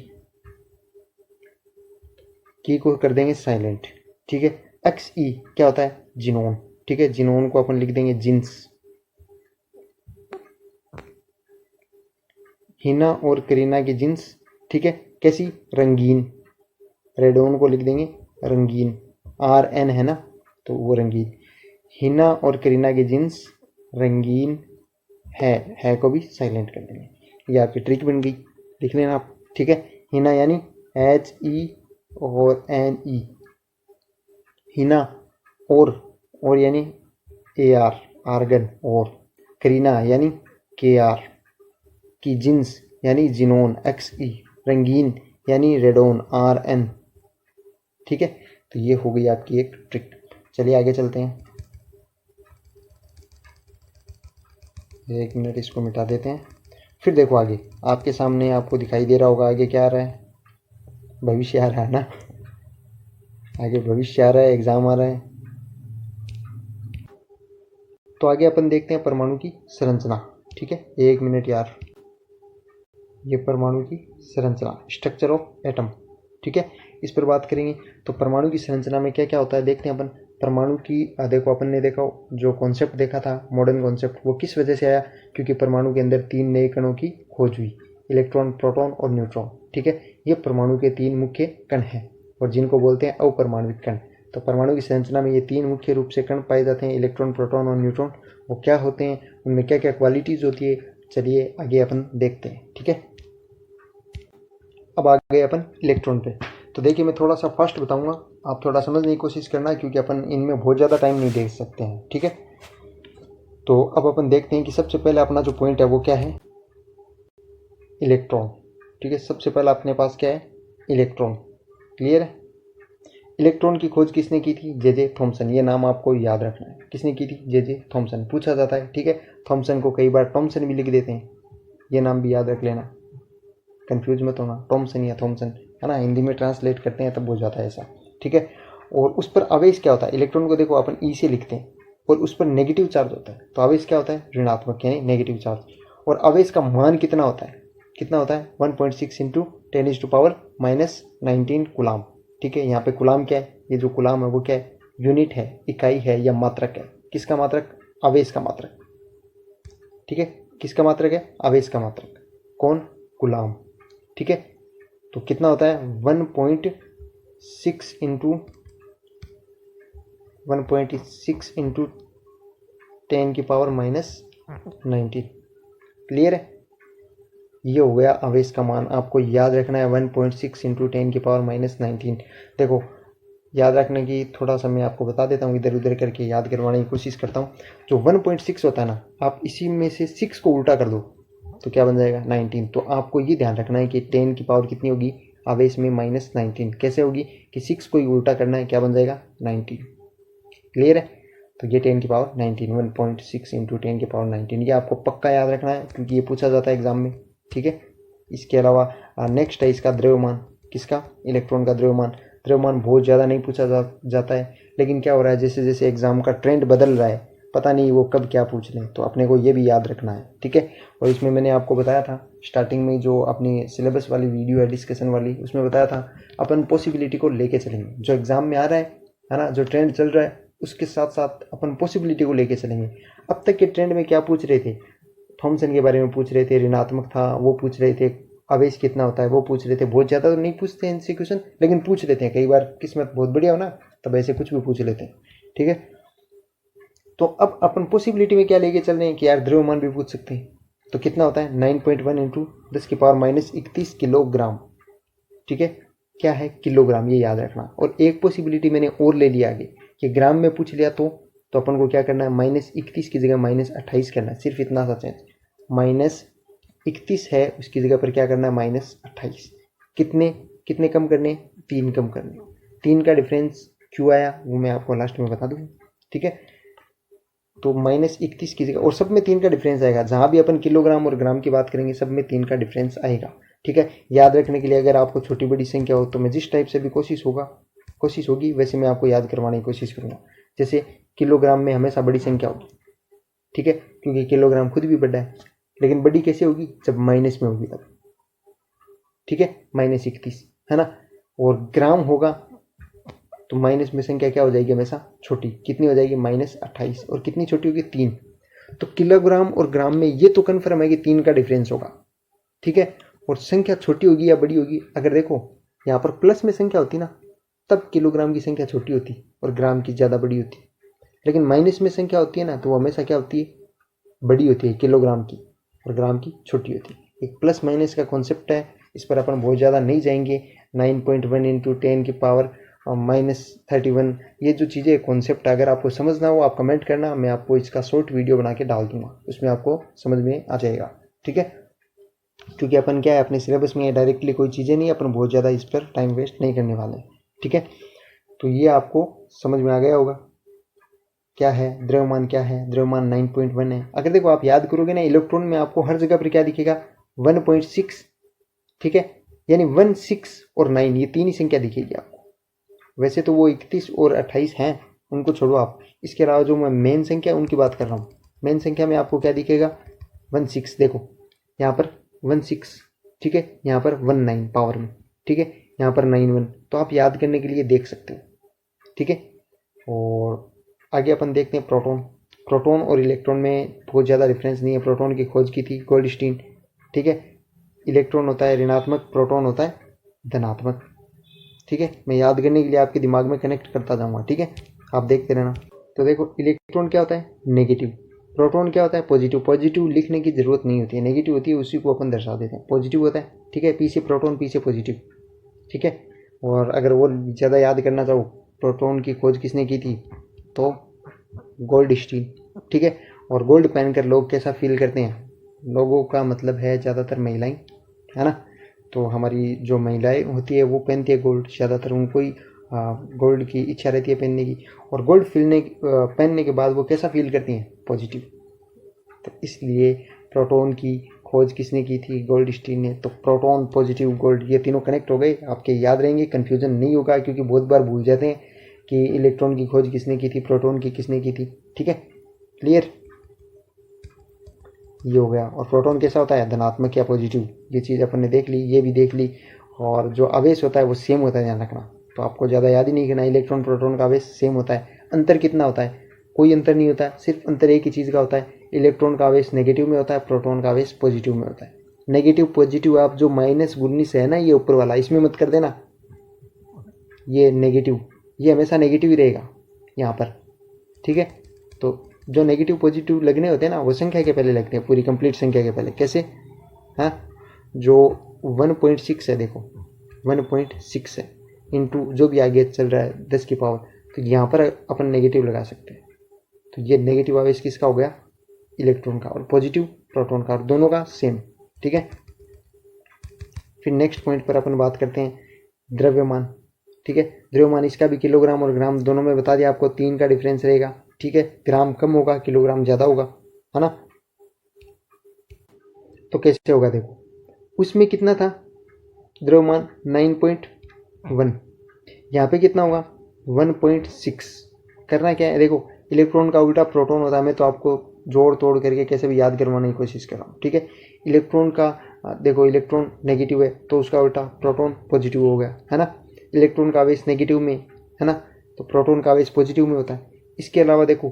को कर देंगे साइलेंट, ठीक है। Xe क्या होता है, जिनोन, ठीक है। जिनोन को अपन लिख देंगे जिन्स। हिना और करीना की जिन्स, ठीक है। कैसी, रंगीन। रेडोन को लिख देंगे रंगीन, Rn है ना, तो वो रंगीन। हिना और करीना की जिन्स रंगीन है को भी साइलेंट कर देंगे। ये आपकी ट्रिक बन गई, लिख लेना आप, ठीक है। हिना यानी He और Ne, हिना। और यानी Ar, आर्गन। और करीना यानी Kr, की जिन्स यानी जिनोन, Xe, रंगीन यानी रेडोन, Rn, ठीक है। तो ये हो गई आपकी एक ट्रिक। चलिए आगे चलते हैं, 1 मिनट इसको मिटा देते हैं। फिर देखो आगे आपके सामने आपको दिखाई दे रहा होगा, आगे क्या आ रहा है, भविष्य आ रहा है ना, आगे भविष्य आ रहा है, एग्जाम आ रहा है। तो आगे अपन देखते हैं परमाणु की संरचना, ठीक है। 1 मिनट यार, ये परमाणु की संरचना, स्ट्रक्चर ऑफ एटम, ठीक है, इस पर बात करेंगे। तो परमाणु की संरचना में क्या क्या होता है देखते हैं अपन। परमाणु की देखो, अपन ने देखा जो कॉन्सेप्ट देखा था, मॉडर्न कॉन्सेप्ट, वो किस वजह से आया, क्योंकि परमाणु के अंदर 3 नए कणों की खोज हुई, इलेक्ट्रॉन, प्रोटॉन और न्यूट्रॉन, ठीक है। ये परमाणु के 3 मुख्य कण हैं, और जिनको बोलते हैं अपरमाणविक कण। तो परमाणु की संरचना में ये 3 मुख्य रूप से कण पाए जाते हैं, इलेक्ट्रॉन, प्रोटॉन और न्यूट्रॉन। वो क्या होते हैं, उनमें क्या क्या क्वालिटीज़ होती है, चलिए आगे अपन देखते हैं, ठीक है। अब आ गए अपन इलेक्ट्रॉन पे। तो देखिए, मैं थोड़ा सा फास्ट बताऊंगा, आप थोड़ा समझने की कोशिश करना, क्योंकि अपन इनमें बहुत ज़्यादा टाइम नहीं दे सकते हैं, ठीक है। तो अब अपन देखते हैं कि सबसे पहले अपना जो पॉइंट है वो क्या है, इलेक्ट्रॉन, ठीक है। सबसे पहला अपने पास क्या है, इलेक्ट्रॉन, क्लियर है। इलेक्ट्रॉन की खोज किसने की थी, जे थॉमसन। ये नाम आपको याद रखना है, किसने की थी, जे थॉमसन, पूछा जाता है, ठीक है। थॉमसन को कई बार टॉमसन भी लिख देते हैं, ये नाम भी याद रख लेना, कंफ्यूज मत होना, टॉमसन या थॉमसन, है ना, हिंदी में ट्रांसलेट करते हैं तब हो जाता है ऐसा, ठीक है। और उस पर आवेश क्या होता है, इलेक्ट्रॉन को देखो अपन ई से लिखते हैं, और उस पर नेगेटिव चार्ज होता है, तो आवेश क्या होता है, ऋणात्मक यानी नेगेटिव चार्ज। और आवेश का मान कितना होता है, 1.6 इंटू 10⁻⁻19 कुलाम, ठीक है। यहाँ पे कुलाम क्या है, ये जो कुलाम है वो क्या है, यूनिट है, इकाई है या मात्रक है, किसका मात्रक, आवेश का मात्रक, ठीक है। किसका मात्रक है, आवेश का मात्रक, कौन, कुलाम, ठीक है। तो कितना होता है, 1.6 इंटू 10⁻⁻19, क्लियर है। ये हो गया आवेश का मान, आपको याद रखना है 1.6 इंटू 10⁻⁻19। देखो, याद रखने की थोड़ा सा मैं आपको बता देता हूँ, इधर उधर करके याद करवाने की कोशिश करता हूँ। जो 1.6 होता है ना, आप इसी में से 6 को उल्टा कर दो तो क्या बन जाएगा, 19। तो आपको ये ध्यान रखना है कि 10 की पावर कितनी होगी, आवेश में -19 कैसे होगी, कि 6 को ही उल्टा करना है, क्या बन जाएगा, 19, क्लियर है। तो ये 10 की पावर 19, 1.6 इंटू 10⁻⁹, ये आपको पक्का याद रखना है, क्योंकि ये पूछा जाता है एग्जाम में, ठीक है। इसके अलावा नेक्स्ट है इसका द्रव्यमान, किसका, इलेक्ट्रॉन का द्रव्यमान। द्रव्यमान बहुत ज़्यादा नहीं पूछा जाता है, लेकिन क्या हो रहा है, जैसे जैसे एग्जाम का ट्रेंड बदल रहा है, पता नहीं वो कब क्या पूछ लें, तो अपने को ये भी याद रखना है, ठीक है। और इसमें मैंने आपको बताया था स्टार्टिंग में, जो अपनी सिलेबस वाली वीडियो है डिस्कशन वाली, उसमें बताया था अपन पॉसिबिलिटी को लेके चलेंगे, जो एग्जाम में आ रहा है ना, जो ट्रेंड चल रहा है उसके साथ साथ अपन पॉसिबिलिटी को लेके चलेंगे। अब तक के ट्रेंड में क्या पूछ रहे थे, थॉमसन के बारे में पूछ रहे थे, ऋणात्मक था वो पूछ रहे थे, आवेश कितना होता है वो पूछ रहे थे। बहुत ज़्यादा तो नहीं पूछते हैं इनसे क्वेश्चन, लेकिन पूछ लेते हैं। कई बार किस्मत बहुत बढ़िया हो ना, तब ऐसे कुछ भी पूछ लेते हैं। ठीक है, तो अब अपन पॉसिबिलिटी में क्या लेके चल रहे हैं कि यार द्रव्यमान भी पूछ सकते हैं। तो कितना होता है 9.1 इंटू 10⁻31 किलोग्राम। ठीक है, क्या है किलोग्राम, ये याद रखना। और एक पॉसिबिलिटी मैंने और ले लिया आगे कि ग्राम में पूछ लिया तो अपन को क्या करना है, -31 की जगह -28 करना है। सिर्फ इतना सा चेंज, -31 है उसकी जगह पर क्या करना है -28। कितने कितने कम करने, 3 कम करने। 3 का डिफरेंस क्यों आया वो मैं आपको लास्ट में बता दूंगा। ठीक है, तो -31 की जगह, और सब में 3 का डिफरेंस आएगा। जहाँ भी अपन किलोग्राम और ग्राम की बात करेंगे सब में 3 का डिफरेंस आएगा। ठीक है, याद रखने के लिए अगर आपको छोटी बड़ी संख्या हो तो मैं जिस टाइप से भी कोशिश होगी वैसे मैं आपको याद करवाने की कोशिश करूँगा। जैसे किलोग्राम में हमेशा बड़ी संख्या होगी। ठीक है, क्योंकि किलोग्राम खुद भी बड़ा है, लेकिन बड़ी कैसे होगी, जब माइनस में होगी तब। ठीक है, -31 है ना। और ग्राम होगा तो माइनस में संख्या क्या हो जाएगी हमेशा छोटी। कितनी हो जाएगी -28, और कितनी छोटी होगी 3। तो किलोग्राम और ग्राम में ये तो कन्फर्म है कि 3 का डिफरेंस होगा। ठीक है, और संख्या छोटी होगी या बड़ी होगी, अगर देखो यहाँ पर प्लस में संख्या होती ना तब किलोग्राम की संख्या छोटी होती और ग्राम की ज़्यादा बड़ी होती। लेकिन माइनस में संख्या होती है ना तो वो हमेशा क्या होती है, बड़ी होती है किलोग्राम की, और ग्राम की छोटी होती है। एक प्लस माइनस का कॉन्सेप्ट है, इस पर अपन बहुत ज़्यादा नहीं जाएंगे। 9.1 इंटू 10⁻31, ये जो चीज़ें कॉन्सेप्ट अगर आपको समझना हो आप कमेंट करना, मैं आपको इसका शॉर्ट वीडियो बना के डाल दूंगा, उसमें आपको समझ में आ जाएगा। ठीक है, क्योंकि अपन क्या है अपने सिलेबस में डायरेक्टली कोई चीज़ें नहीं, अपन बहुत ज़्यादा इस पर टाइम वेस्ट नहीं करने वाले हैं। ठीक है, तो ये आपको समझ में आ गया होगा क्या है द्रव्यमान, क्या है द्रव्यमान 9.1 है। अगर देखो आप याद करोगे ना, इलेक्ट्रॉन में आपको हर जगह पर क्या दिखेगा 1.6। ठीक है, यानी 16 और 9 ये तीन ही संख्या दिखेगी आपको। वैसे तो वो 31 और 28 हैं, उनको छोड़ो आप। इसके अलावा जो मैं मेन संख्या उनकी बात कर रहा हूँ, मेन संख्या में आपको क्या दिखेगा 16। देखो यहाँ पर 16, ठीक है, यहाँ पर 19 पावर में, ठीक है, यहाँ पर 91। तो आप याद करने के लिए देख सकते हो। ठीक है, और आगे अपन देखते हैं प्रोटॉन और इलेक्ट्रॉन में बहुत ज़्यादा डिफरेंस नहीं है। प्रोटॉन की खोज की थी गोल्डस्टीन। ठीक है, इलेक्ट्रॉन होता है ऋणात्मक, प्रोटॉन होता है धनात्मक। ठीक है, मैं याद करने के लिए आपके दिमाग में कनेक्ट करता जाऊंगा। ठीक है, आप देखते रहना। तो देखो इलेक्ट्रॉन क्या होता है नेगेटिव, प्रोटॉन क्या होता है पॉजिटिव। पॉजिटिव लिखने की जरूरत नहीं होती है, नेगेटिव होती है उसी को अपन दर्शा देते हैं। पॉजिटिव होता है, ठीक है, पी से प्रोटॉन पी से पॉजिटिव। ठीक है, और अगर वो ज़्यादा याद करना चाहो प्रोटॉन की खोज किसने की थी तो गोल्डस्टीन। ठीक है, और गोल्ड पहनकर लोग कैसा फील करते हैं, लोगों का मतलब है ज़्यादातर महिलाएं, है ना। तो हमारी जो महिलाएं होती है वो पहनती है गोल्ड, ज़्यादातर उनको ही गोल्ड की इच्छा रहती है पहनने की। और गोल्ड पहनने के बाद वो कैसा फील करती हैं पॉजिटिव। तो इसलिए प्रोटॉन की खोज किसने की थी गोल्डस्टीन ने। तो प्रोटॉन पॉजिटिव गोल्ड ये तीनों कनेक्ट हो गए, आपके याद रहेंगे, कन्फ्यूजन नहीं होगा, क्योंकि बहुत बार भूल जाते हैं कि इलेक्ट्रॉन की खोज किसने की थी, प्रोटॉन की किसने की थी। ठीक है, क्लियर, ये हो गया। और प्रोटॉन कैसा होता है धनात्मक या पॉजिटिव, ये चीज़ अपन ने देख ली, ये भी देख ली। और जो आवेश होता है वो सेम होता है, ध्यान रखना। तो आपको ज़्यादा याद ही नहीं करना, इलेक्ट्रॉन प्रोटॉन का आवेश सेम होता है। अंतर कितना होता है, कोई अंतर नहीं होता है, सिर्फ अंतर एक ही चीज़ का होता है, इलेक्ट्रॉन का आवेश नेगेटिव में होता है, प्रोटॉन का आवेश पॉजिटिव में होता है। नेगेटिव पॉजिटिव आप जो -19 है ना ये ऊपर वाला, इसमें मत कर देना, ये नेगेटिव, ये हमेशा नेगेटिव ही रहेगा यहाँ पर। ठीक है, तो जो नेगेटिव पॉजिटिव लगने होते हैं ना वो संख्या के पहले लगते हैं, पूरी कंप्लीट संख्या के पहले। कैसे, हाँ, जो 1.6 है, देखो 1.6 है इंटू जो भी आगे चल रहा है 10 की पावर, तो यहाँ पर अपन नेगेटिव लगा सकते हैं। तो ये नेगेटिव आवेश किसका हो गया इलेक्ट्रॉन का, और पॉजिटिव प्रोटॉन का, और दोनों का सेम। ठीक है, फिर नेक्स्ट पॉइंट पर अपन बात करते हैं द्रव्यमान। ठीक है, द्रव्यमान इसका भी किलोग्राम और ग्राम दोनों में बता दिया आपको, 3 का डिफरेंस रहेगा। ठीक है, ग्राम कम होगा किलोग्राम ज़्यादा होगा, है ना। तो कैसे होगा देखो, उसमें कितना था द्रव्यमान 9.1, यहाँ पे कितना होगा 1.6। करना क्या है देखो, इलेक्ट्रॉन का उल्टा प्रोटॉन होता है। मैं तो आपको जोड़ तोड़ करके कैसे भी याद करवाने की कोशिश कर रहा हूँ। ठीक है, इलेक्ट्रॉन का देखो, इलेक्ट्रॉन नेगेटिव है तो उसका उल्टा प्रोटॉन पॉजिटिव हो गया, है ना। इलेक्ट्रॉन का आवेश नेगेटिव में है ना, तो प्रोटॉन का आवेश पॉजिटिव में होता है। इसके अलावा देखो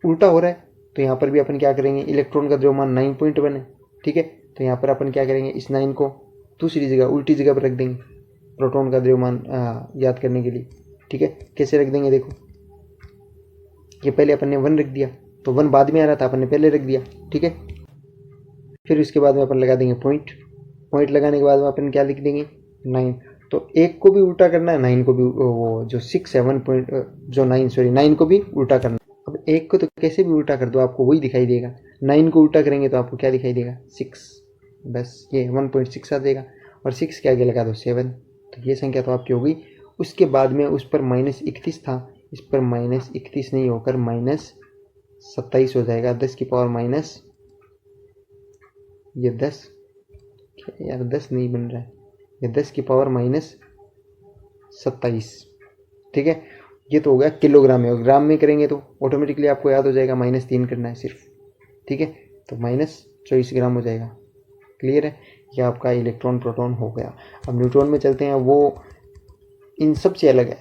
उल्टा हो रहा है, तो यहाँ पर भी अपन क्या करेंगे, इलेक्ट्रॉन का द्रव्यमान 9.1 है, ठीक है। तो यहाँ पर अपन क्या करेंगे, इस 9 को दूसरी जगह उल्टी जगह पर रख देंगे प्रोटॉन का द्रव्यमान याद करने के लिए, ठीक है। कैसे रख देंगे, देखो ये पहले अपन ने 1 रख दिया, तो 1 बाद में आ रहा था, अपन ने पहले रख दिया, ठीक है। फिर उसके बाद में अपन लगा देंगे पॉइंट, पॉइंट लगाने के बाद में अपन क्या लिख देंगे 9। तो 1 को भी उल्टा करना है, 9 को भी, वो जो 6 है 1 पॉइंट जो 9 सॉरी 9 को भी उल्टा करना है। अब 1 को तो कैसे भी उल्टा कर दो आपको वही दिखाई देगा, 9 को उल्टा करेंगे तो आपको क्या दिखाई देगा 6, बस ये 1.6 आ जाएगा। और 6 के आगे लगा दो 7, तो ये संख्या तो आपकी हो गई। उसके बाद में उस पर -31 था, इस पर -31 नहीं होकर -27 हो जाएगा। 10 की पावर माइनस ये 10 यार 10 नहीं बन रहा है, ये 10 की पावर -27, ठीक है। ये तो हो गया किलोग्राम में, और ग्राम में करेंगे तो ऑटोमेटिकली आपको याद हो जाएगा -3 करना है सिर्फ, ठीक है। तो -24 ग्राम हो जाएगा। क्लियर है, ये आपका इलेक्ट्रॉन प्रोटॉन हो गया। अब न्यूट्रॉन में चलते हैं, वो इन सब से अलग है।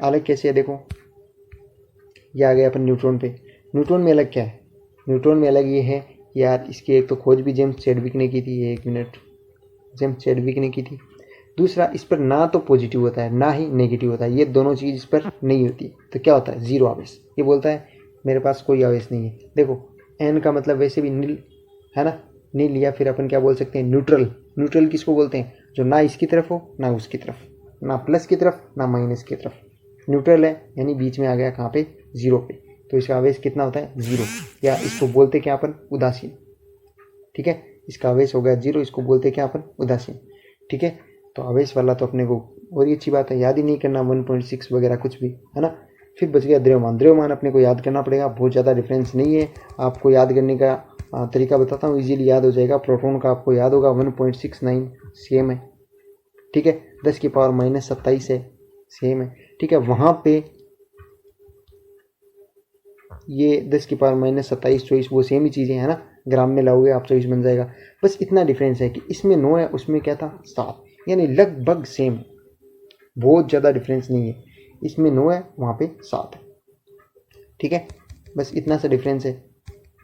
अलग कैसे है, देखो ये आ गया अपन न्यूट्रॉन पे। न्यूट्रॉन में अलग क्या है, न्यूट्रॉन में अलग ये है यार, इसकी एक तो खोज भी जेम्स चैडविक ने की थी, 1 मिनट, जेम्स चैडविक ने की थी। दूसरा, इस पर ना तो पॉजिटिव होता है ना ही नेगेटिव होता है, ये दोनों चीज़ इस पर नहीं होती। तो क्या होता है, जीरो आवेश। ये बोलता है मेरे पास कोई आवेश नहीं है। देखो एन का मतलब वैसे भी नील है ना, नील, या फिर अपन क्या बोल सकते हैं न्यूट्रल। न्यूट्रल किसको बोलते हैं, जो ना इसकी तरफ हो ना उसकी तरफ, ना प्लस की तरफ ना माइनस की तरफ, न्यूट्रल है, यानी बीच में आ गया कहाँ पे, जीरो पे। तो इसका आवेश कितना होता है, जीरो, या इसको बोलते क्या अपन, उदासीन, ठीक है। इसका आवेश हो गया जीरो, इसको बोलते क्या अपन, उदासीन, ठीक है। तो आवेश वाला तो अपने को और ही अच्छी बात है, याद ही नहीं करना 1.6 वगैरह कुछ भी, है ना। फिर बच गया द्रव्यमान। द्रव्यमान अपने को याद करना पड़ेगा, बहुत ज़्यादा डिफरेंस नहीं है। आपको याद करने का तरीका बताता हूँ, इजीली याद हो जाएगा। प्रोटॉन का आपको याद होगा 1.69 सेम है, ठीक है। 10 की पावर -27 है, सेम है, ठीक है। वहाँ पे ये 10 की पावर -27 24 वो सेम ही चीज़ें हैं ना, ग्राम में लाओगे आप 24 बन जाएगा। बस इतना डिफरेंस है कि इसमें 9 है, उसमें क्या था 7, यानी लगभग सेम, बहुत ज़्यादा डिफरेंस नहीं है। इसमें 9 है, वहाँ पे 7 है, ठीक है। बस इतना सा डिफरेंस है,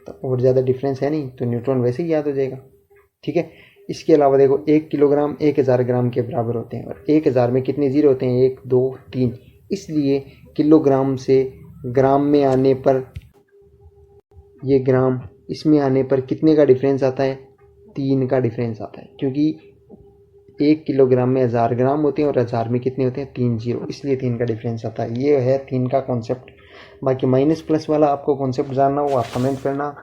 तो और ज़्यादा डिफरेंस है नहीं, तो न्यूट्रॉन वैसे ही याद हो जाएगा, ठीक है। इसके अलावा देखो 1 किलोग्राम 1000 ग्राम के बराबर होते हैं, और 1000 में कितने जीरो होते हैं, 1 2 3, इसलिए किलोग्राम से ग्राम में आने पर, ये ग्राम, इसमें आने पर कितने का डिफरेंस आता है, 3 का डिफरेंस आता है, क्योंकि 1 किलोग्राम में 1000 ग्राम होते हैं और 1000 में कितने होते हैं, 3 जीरो, इसलिए 3 का डिफरेंस आता है। ये है 3 का कॉन्सेप्ट। बाकी माइनस प्लस वाला आपको कॉन्सेप्ट जानना हो आप कमेंट करना,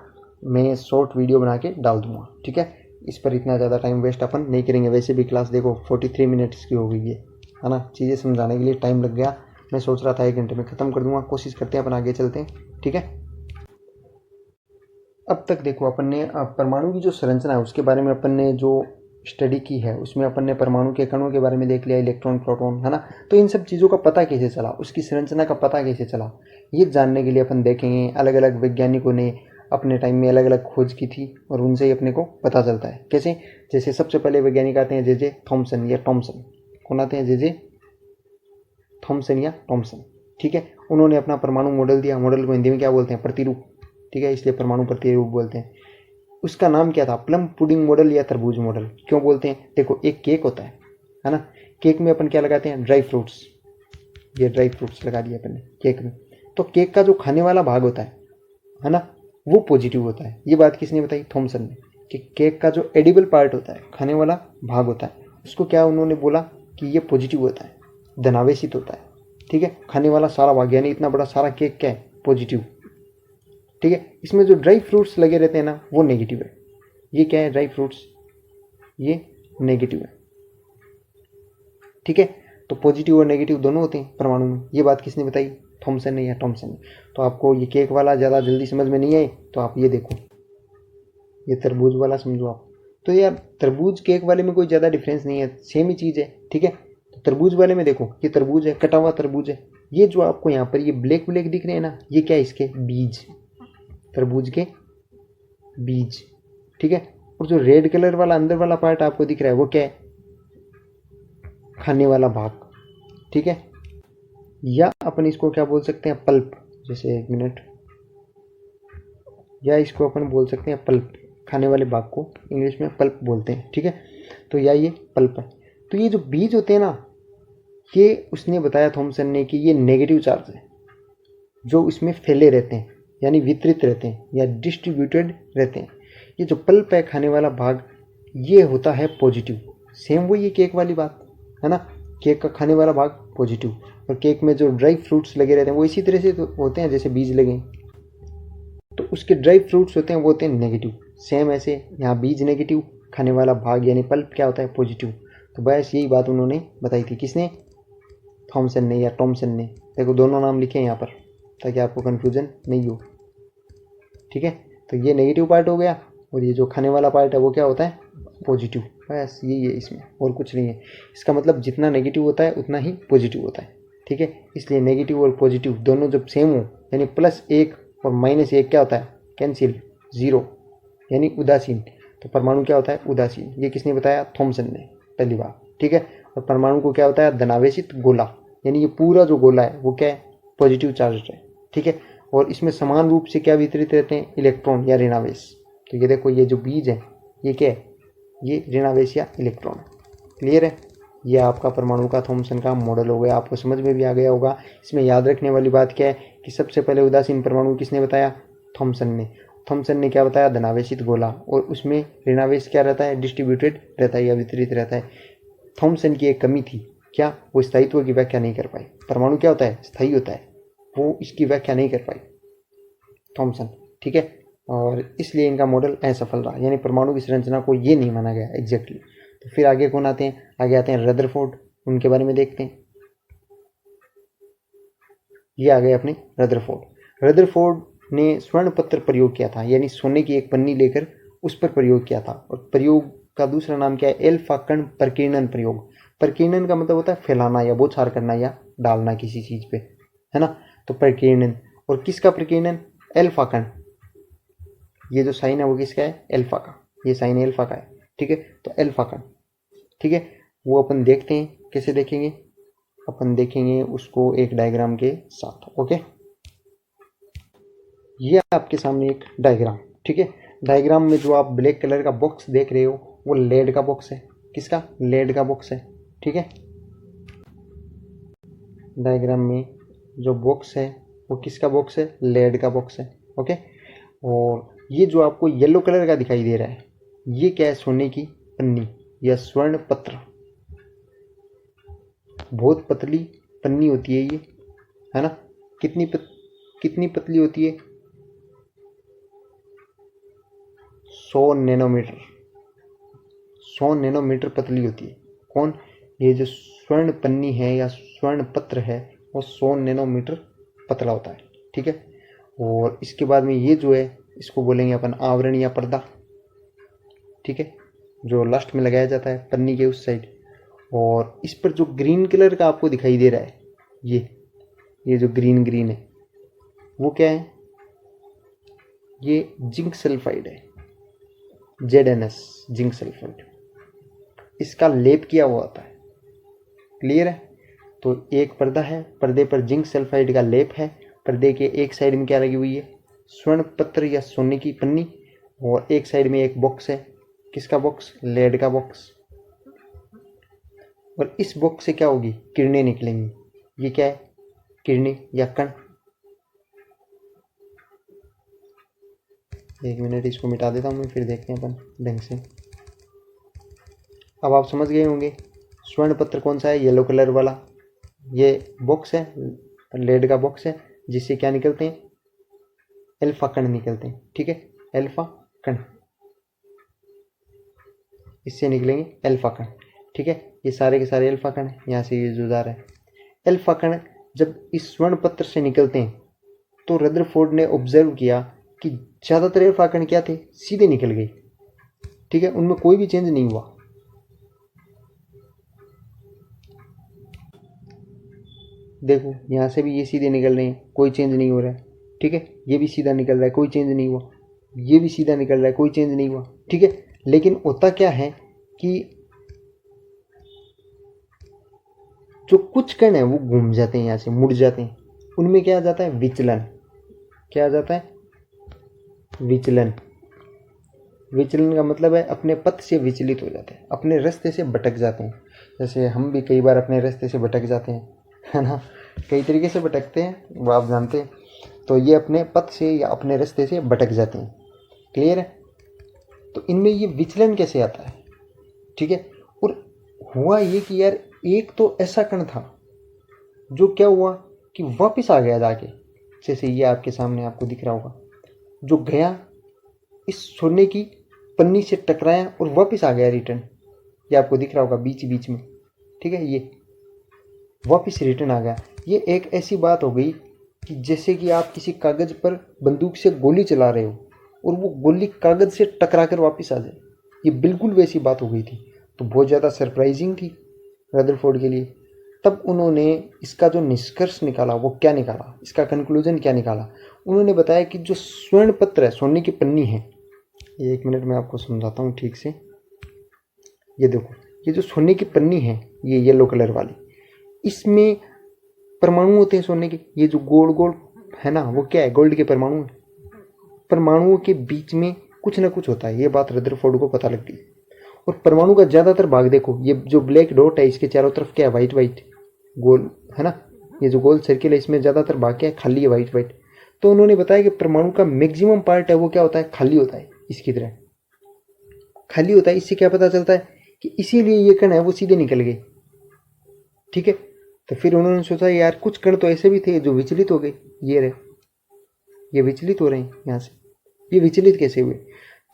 मैं शॉर्ट वीडियो बना के डाल दूंगा, ठीक है। इस पर इतना ज़्यादा टाइम वेस्ट अपन नहीं करेंगे, वैसे भी क्लास देखो 43 मिनट्स की हो गई है ना। चीज़ें समझाने के लिए टाइम लग गया, मैं सोच रहा था 1 घंटे में ख़त्म कर दूंगा। कोशिश करते हैं अपन आगे चलते हैं, ठीक है। अब तक देखो अपन ने परमाणु की जो संरचना है उसके बारे में अपन ने जो स्टडी की है, उसमें अपन ने परमाणु के कणों के बारे में देख लिया, इलेक्ट्रॉन प्रोटॉन, है ना। तो इन सब चीज़ों का पता कैसे चला, उसकी संरचना का पता कैसे चला, ये जानने के लिए अपन देखेंगे अलग अलग वैज्ञानिकों ने अपने टाइम में अलग अलग खोज की थी, और उनसे ही अपने को पता चलता है कैसे। जैसे सबसे पहले वैज्ञानिक आते हैं जे थॉमसन या टॉमसन। कौन आते हैं, जे थॉमसन या टॉमसन, ठीक है। उन्होंने अपना परमाणु मॉडल दिया, मॉडल को हिंदी में क्या बोलते हैं, प्रतिरूप, ठीक है, इसलिए परमाणु प्रतिरूप बोलते हैं। उसका नाम क्या था, प्लम पुडिंग मॉडल या तरबूज मॉडल। क्यों बोलते हैं, देखो एक केक होता है ना, केक में अपन क्या लगाते हैं, ड्राई फ्रूट्स, ये ड्राई फ्रूट्स लगा दिए अपन ने केक में। तो केक का जो खाने वाला भाग होता है ना, वो पॉजिटिव होता है। ये बात किसने बताई, थॉमसन ने, कि केक का जो एडिबल पार्ट होता है, खाने वाला भाग होता है, उसको क्या उन्होंने बोला कि ये पॉजिटिव होता है, धनावेशित होता है, ठीक है। खाने वाला सारा भाग, यानी इतना बड़ा सारा केक क्या है, पॉजिटिव, ठीक है। इसमें जो ड्राई फ्रूट्स लगे रहते हैं ना, वो नेगेटिव है। ये क्या है, ड्राई फ्रूट्स, ये नेगेटिव है, ठीक है। तो पॉजिटिव और नेगेटिव दोनों होते हैं परमाणु में। ये बात किसने बताई, थॉमसन ने या टॉमसन ने। तो आपको ये केक वाला ज़्यादा जल्दी समझ में नहीं आए तो आप ये देखो, ये तरबूज वाला समझो आप। तो यार तरबूज केक वाले में कोई ज़्यादा डिफरेंस नहीं है, सेम ही चीज़ है, ठीक है। तो तरबूज वाले में देखो, ये तरबूज है, कटा हुआ तरबूज है। ये जो आपको यहाँ पर ये ब्लैक ब्लैक दिख रहे हैं ना, ये क्या है, इसके बीज, तरबूज के बीज, ठीक है। और जो रेड कलर वाला अंदर वाला पार्ट आपको दिख रहा है, वो क्या है, खाने वाला भाग, ठीक है। या अपन इसको क्या बोल सकते हैं, पल्प। जैसे 1 मिनट, या इसको अपन बोल सकते हैं पल्प, खाने वाले भाग को इंग्लिश में पल्प बोलते हैं, ठीक है। तो या ये पल्प है। तो ये जो बीज होते हैं ना, ये उसने बताया थॉमसन ने कि ये नेगेटिव चार्ज है जो इसमें फैले रहते हैं, यानी वितरित रहते हैं या डिस्ट्रीब्यूटेड रहते हैं। ये जो पल्प है खाने वाला भाग, ये होता है पॉजिटिव। सेम वही है केक वाली बात, है ना। केक का खाने वाला भाग पॉजिटिव, और केक में जो ड्राई फ्रूट्स लगे रहते हैं वो इसी तरह से तो होते हैं जैसे बीज लगे, तो उसके ड्राई फ्रूट्स होते हैं वो होते हैं नेगेटिव। सेम ऐसे यहाँ बीज नेगेटिव, खाने वाला भाग यानी पल्प क्या होता है पॉजिटिव। तो बस यही बात उन्होंने बताई थी, किसने, थॉमसन ने या टॉमसन ने। देखो दोनों नाम लिखे हैं यहाँ पर ताकि आपको कन्फ्यूजन नहीं हो, ठीक है। तो ये नेगेटिव पार्ट हो गया, और ये जो खाने वाला पार्ट है वो क्या होता है पॉजिटिव। बस यही है इसमें, और कुछ नहीं है। इसका मतलब जितना नेगेटिव होता है उतना ही पॉजिटिव होता है, ठीक है। इसलिए नेगेटिव और पॉजिटिव दोनों जब सेम हो, यानी +1 और -1 क्या होता है कैंसिल, 0 यानी उदासीन। तो परमाणु क्या होता है उदासीन। ये किसने बताया, थॉमसन ने पहली बार, ठीक है। और परमाणु को क्या होता है धनावेशित गोला, यानी ये पूरा जो गोला है वो क्या है पॉजिटिव चार्ज है, ठीक है। और इसमें समान रूप से क्या वितरित रहते हैं, इलेक्ट्रॉन या ऋणावेश। तो ये देखो, ये जो बीज है ये क्या है, ये ऋणावेश या इलेक्ट्रॉन। क्लियर है। ये आपका परमाणु का थॉमसन का मॉडल हो गया, आपको समझ में भी आ गया होगा। इसमें याद रखने वाली बात क्या है कि सबसे पहले उदासीन परमाणु किसने बताया, थॉमसन ने। थॉमसन ने क्या बताया, धनावेशित गोला, और उसमें ऋणावेश क्या रहता है, डिस्ट्रीब्यूटेड रहता है या वितरित रहता है। थॉमसन की एक कमी थी, क्या, वो स्थायित्व की व्याख्या नहीं कर पाई। परमाणु क्या होता है, स्थायी होता है, वो इसकी व्याख्या नहीं कर पाई थॉमसन, ठीक है। और इसलिए इनका मॉडल असफल रहा, यानी परमाणु की संरचना को ये नहीं माना गया एग्जैक्टली। तो फिर आगे कौन आते हैं, आगे आते हैं रदरफोर्ड, उनके बारे में देखते हैं। ये आ गए अपने रदरफोर्ड। रदरफोर्ड ने स्वर्ण पत्र प्रयोग किया था, यानी सोने की एक पन्नी लेकर उस पर प्रयोग किया था। और प्रयोग का दूसरा नाम क्या है, एल्फा कण प्रकीर्णन प्रयोग। प्रकीर्णन का मतलब होता है फैलाना या बौछार करना या डालना किसी चीज पे, है ना। तो प्रकीर्णन, और किसका प्रकीर्णन, एल्फा कण। ये जो साइन है वो किसका है, एल्फा का, ये साइन एल्फा का है, ठीक है। तो एल्फा कण, ठीक है। वो अपन देखते हैं, कैसे देखेंगे, अपन देखेंगे उसको एक डायग्राम के साथ, ओके। ये आपके सामने एक डायग्राम, ठीक है। डायग्राम में जो आप ब्लैक कलर का बॉक्स देख रहे हो वो लेड का बॉक्स है, किसका, लेड का बॉक्स है, ठीक है। डायग्राम में जो बॉक्स है वो किसका बॉक्स है, लेड का बॉक्स है, ओके। और ये जो आपको येलो कलर का दिखाई दे रहा है ये क्या है, सोने की पन्नी या स्वर्ण पत्र। बहुत पतली पन्नी होती है ये, है ना। कितनी पतली होती है, 100 नैनोमीटर, 100 नैनोमीटर पतली होती है। कौन, ये जो स्वर्ण पन्नी है या स्वर्ण पत्र है वो 100 नैनोमीटर पतला होता है, ठीक है। और इसके बाद में ये जो है इसको बोलेंगे अपन आवरण या पर्दा, ठीक है, जो लास्ट में लगाया जाता है पन्नी के उस साइड। और इस पर जो ग्रीन कलर का आपको दिखाई दे रहा है, ये जो ग्रीन ग्रीन है वो क्या है, ये जिंक सल्फाइड है, ZnS जिंक सल्फाइड। इसका लेप किया हुआ होता है, क्लियर है। तो एक पर्दा है, पर्दे पर जिंक सल्फाइड का लेप है, पर्दे के एक साइड में क्या लगी हुई है, स्वर्ण पत्र या सोने की पन्नी, और एक साइड में एक बॉक्स है, किसका बॉक्स, लेड का बॉक्स। और इस बॉक्स से क्या होगी, किरणें निकलेंगी। ये क्या है, किरणें या कण। एक मिनट इसको मिटा देता हूँ मैं, फिर देखते हैं अपन ढंग से। अब आप समझ गए होंगे स्वर्ण पत्र कौन सा है, येलो कलर वाला। ये बॉक्स है, लेड का बॉक्स है, जिससे क्या निकलते हैं, एल्फा कण निकलते हैं, ठीक है। एल्फा कण, इससे निकलेंगे एल्फा कण, ठीक है। ये सारे के सारे एल्फा कण है, यहाँ से ये जो जा रहा है एल्फा कण। जब इस स्वर्ण पत्र से निकलते हैं तो रदरफोर्ड ने ऑब्जर्व किया कि ज़्यादातर एल्फा कण क्या थे, सीधे निकल गए, ठीक है, उनमें कोई भी चेंज नहीं हुआ। देखो यहाँ से भी ये सीधे निकल रहे हैं, कोई चेंज नहीं हो रहा है, ठीक है। ये भी सीधा निकल रहा है, कोई चेंज नहीं हुआ। ये भी सीधा निकल रहा है, कोई चेंज नहीं हुआ, ठीक है। लेकिन होता क्या है कि जो कुछ कण है वो घूम जाते हैं, यहाँ से मुड़ जाते हैं, उनमें क्या आ जाता है, विचलन। क्या आ जाता है, विचलन। विचलन का मतलब है अपने पथ से विचलित हो जाते हैं, अपने रास्ते से भटक जाते हैं। जैसे हम भी कई बार अपने रास्ते से भटक जाते हैं, है ना, कई तरीके से भटकते हैं, वो आप जानते हैं। तो ये अपने पथ से या अपने रास्ते से भटक जाते हैं। क्लियर है? तो इनमें ये विचलन कैसे आता है, ठीक है। और हुआ ये कि यार एक तो ऐसा कण था जो क्या हुआ कि वापस आ गया जाके, जैसे ये आपके सामने आपको दिख रहा होगा, जो गया इस सोने की पन्नी से टकराया और वापस आ गया रिटर्न। ये आपको दिख रहा होगा बीच बीच में, ठीक है, ये वापस रिटर्न आ गया। ये एक ऐसी बात हो गई कि जैसे कि आप किसी कागज पर बंदूक से गोली चला रहे हो और वो गोली कागज से टकरा कर वापस आ जाए, ये बिल्कुल वैसी बात हो गई थी। तो बहुत ज़्यादा सरप्राइजिंग थी रदरफोर्ड के लिए। तब उन्होंने इसका जो निष्कर्ष निकाला वो क्या निकाला, इसका कंक्लूजन क्या निकाला, उन्होंने बताया कि जो स्वर्ण पत्र है, सोने की पन्नी है, ये 1 मिनट में आपको समझाता हूँ ठीक से। ये देखो, ये जो सोने की पन्नी है, ये येलो कलर वाली, इसमें परमाणु होते हैं सोने के। ये जो गोल गोल है ना, वो क्या है, गोल्ड के परमाणु है। परमाणुओं के बीच में कुछ ना कुछ होता है, ये बात रदरफोर्ड को पता लगती है। और परमाणु का ज़्यादातर भाग देखो, ये जो ब्लैक डॉट है इसके चारों तरफ क्या है, वाइट वाइट गोल, है ना। ये जो गोल सर्किल है इसमें ज़्यादातर भाग क्या है, खाली है, वाइट वाइट। तो उन्होंने बताया कि परमाणु का मैक्सिमम पार्ट है वो क्या होता है, खाली होता है, इसकी तरह खाली होता है। इससे क्या पता चलता है कि इसीलिए ये कण है वो सीधे निकल गए, ठीक है। तो फिर उन्होंने सोचा यार कुछ कण तो ऐसे भी थे जो विचलित हो गए, ये रहे, ये विचलित हो रहे हैं यहाँ से, ये विचलित कैसे हुए।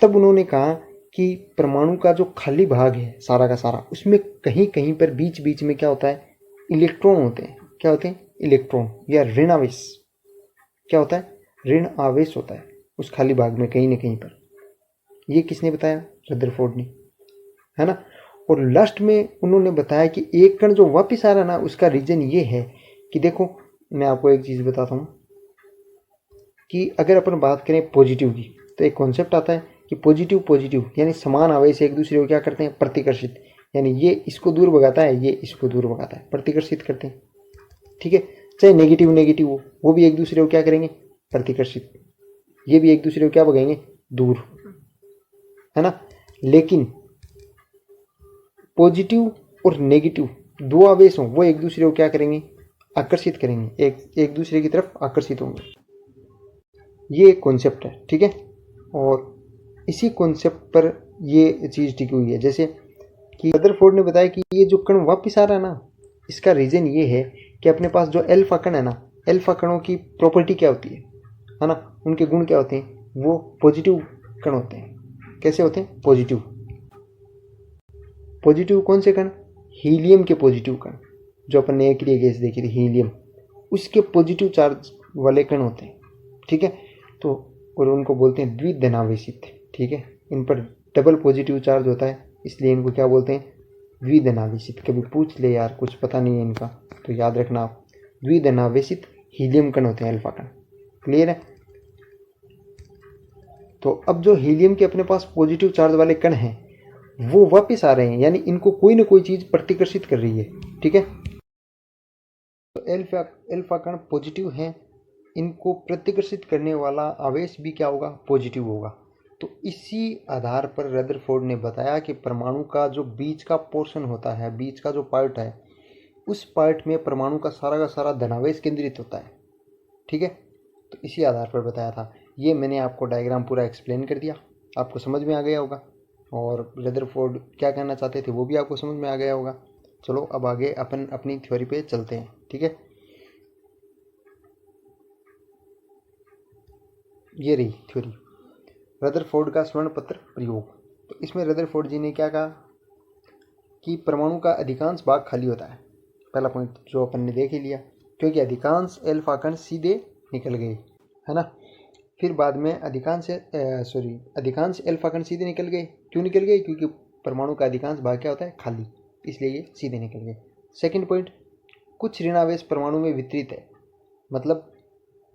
तब उन्होंने कहा कि परमाणु का जो खाली भाग है सारा का सारा, उसमें कहीं कहीं पर बीच बीच में क्या होता है, इलेक्ट्रॉन होते हैं। क्या होते हैं, इलेक्ट्रॉन या ऋण आवेश। क्या होता है, ऋण आवेश होता है उस खाली भाग में कहीं ना कहीं पर। ये किसने बताया, रदरफोर्ड ने, है ना। और लास्ट में उन्होंने बताया कि एक कण जो वापस आ रहा ना, उसका रीजन ये है कि देखो, मैं आपको एक चीज़ बताता हूँ कि अगर अपन बात करें पॉजिटिव की, तो एक कॉन्सेप्ट आता है कि पॉजिटिव पॉजिटिव यानी समान आवेश एक दूसरे को क्या करते हैं, प्रतिकर्षित। यानी ये इसको दूर भगाता है, ये इसको दूर भगाता है, प्रतिकर्षित करते हैं, ठीक है। चाहे नेगेटिव नेगेटिव हो, वो भी एक दूसरे को क्या करेंगे, प्रतिकर्षित। ये भी एक दूसरे को क्या भगाएंगे, दूर, है ना। लेकिन पॉजिटिव और नेगेटिव दो आवेश हों, वो एक दूसरे को क्या करेंगे, आकर्षित करेंगे, एक दूसरे की तरफ आकर्षित होंगे। ये एक कॉन्सेप्ट है, ठीक है। और इसी कॉन्सेप्ट पर ये चीज़ टिकी हुई है। जैसे कि रदरफोर्ड ने बताया कि ये जो कण वापस आ रहा है ना, इसका रीज़न ये है कि अपने पास जो एल्फा कण है ना, एल्फा कणों की प्रॉपर्टी क्या होती है ना, उनके गुण क्या होते हैं, वो पॉजिटिव कण होते हैं। कैसे होते हैं, पॉजिटिव। पॉजिटिव कौन से कण, हीलियम के पॉजिटिव कण, जो अपन ने एक गैस देखी थी हीलियम, उसके पॉजिटिव चार्ज वाले कण होते हैं, ठीक है। तो और उनको बोलते हैं द्विधनावेशित, ठीक है। इन पर डबल पॉजिटिव चार्ज होता है, इसलिए इनको क्या बोलते हैं, द्विधनावेशित। कभी पूछ ले यार, कुछ पता नहीं है इनका, तो याद रखना आप, द्विधनावेशित हीलियम कण होते हैं, अल्फा कण। क्लियर है। तो अब जो हीलियम के अपने पास पॉजिटिव चार्ज वाले कण हैं, वो वापस आ रहे हैं, यानी इनको कोई ना कोई चीज प्रतिकर्षित कर रही है, ठीक है। तो एल्फा कण पॉजिटिव हैं, इनको प्रतिकर्षित करने वाला आवेश भी क्या होगा, पॉजिटिव होगा। तो इसी आधार पर रदरफोर्ड ने बताया कि परमाणु का जो बीच का पोर्शन होता है, बीच का जो पार्ट है, उस पार्ट में परमाणु का सारा धनावेश केंद्रित होता है, ठीक है। तो इसी आधार पर बताया था। ये मैंने आपको डायग्राम पूरा एक्सप्लेन कर दिया, आपको समझ में आ गया होगा। और रदरफोर्ड क्या कहना चाहते थे वो भी आपको समझ में आ गया होगा। चलो अब आगे अपन अपनी थ्योरी पे चलते हैं, ठीक है। ये रही थ्योरी, रदरफोर्ड का स्वर्ण पत्र प्रयोग। तो इसमें रदरफोर्ड जी ने क्या कहा कि परमाणु का अधिकांश भाग खाली होता है। पहला पॉइंट जो अपन ने देख ही लिया, क्योंकि अधिकांश एल्फा कण सीधे निकल गए, है ना। फिर बाद में अधिकांश एल्फा कण सीधे निकल गए। क्यों निकल गए, क्योंकि परमाणु का अधिकांश भाग क्या होता है, खाली, इसलिए ये सीधे निकल गए। सेकंड पॉइंट, कुछ ऋणावेश परमाणु में वितरित है, मतलब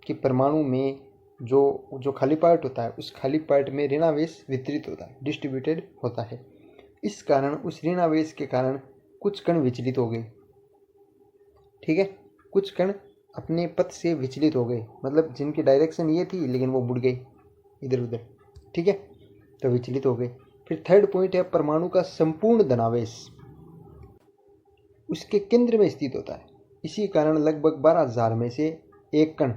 कि परमाणु में जो खाली पार्ट होता है, उस खाली पार्ट में ऋणावेश वितरित होता है, डिस्ट्रीब्यूटेड होता है। इस कारण उस ऋणावेश के कारण कुछ कण विचलित हो गए, ठीक है। कुछ कण अपने पथ से विचलित हो गए, मतलब जिनकी डायरेक्शन ये थी लेकिन वो मुड़ गए, इधर उधर, ठीक है, तो विचलित हो गए। फिर थर्ड पॉइंट है परमाणु का संपूर्ण धनावेश उसके केंद्र में स्थित होता है। इसी कारण लगभग 12,000 में से एक कण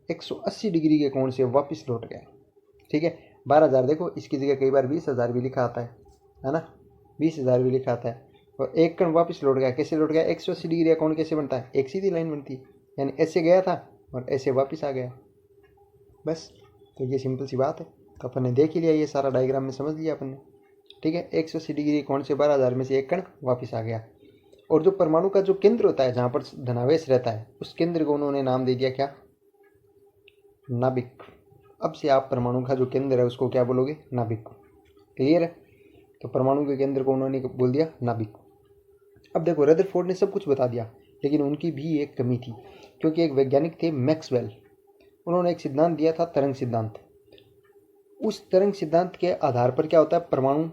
180 डिग्री के कोण से वापस लौट गया, ठीक है। 12,000 देखो, इसकी जगह कई बार 20,000 भी लिखा आता है ना, 20,000 भी लिखा आता है। और एक कण वापस लौट गया, कैसे लौट गया? 180 डिग्री का कोण कैसे बनता है? एक सीधी लाइन बनती है, यानी ऐसे गया था और ऐसे वापस आ गया, बस। तो ये सिंपल सी बात है। तो अपन ने देख ही लिया, ये सारा डायग्राम में समझ लिया अपन ने, ठीक है। 180 डिग्री कोण से 12,000 में से एक कण वापस आ गया। और जो परमाणु का जो केंद्र होता है, जहाँ पर धनावेश रहता है, उस केंद्र को उन्होंने नाम दे दिया क्या? नाभिक। अब से आप परमाणु का जो केंद्र है उसको क्या बोलोगे? नाभिक। क्लियर है? तो परमाणु के केंद्र को उन्होंने बोल दिया नाभिक। अब देखो, रदरफोर्ड ने सब कुछ बता दिया, लेकिन उनकी भी एक कमी थी, क्योंकि एक वैज्ञानिक थे मैक्सवेल। उन्होंने एक सिद्धांत दिया था, तरंग सिद्धांत। उस तरंग सिद्धांत के आधार पर क्या होता है? परमाणु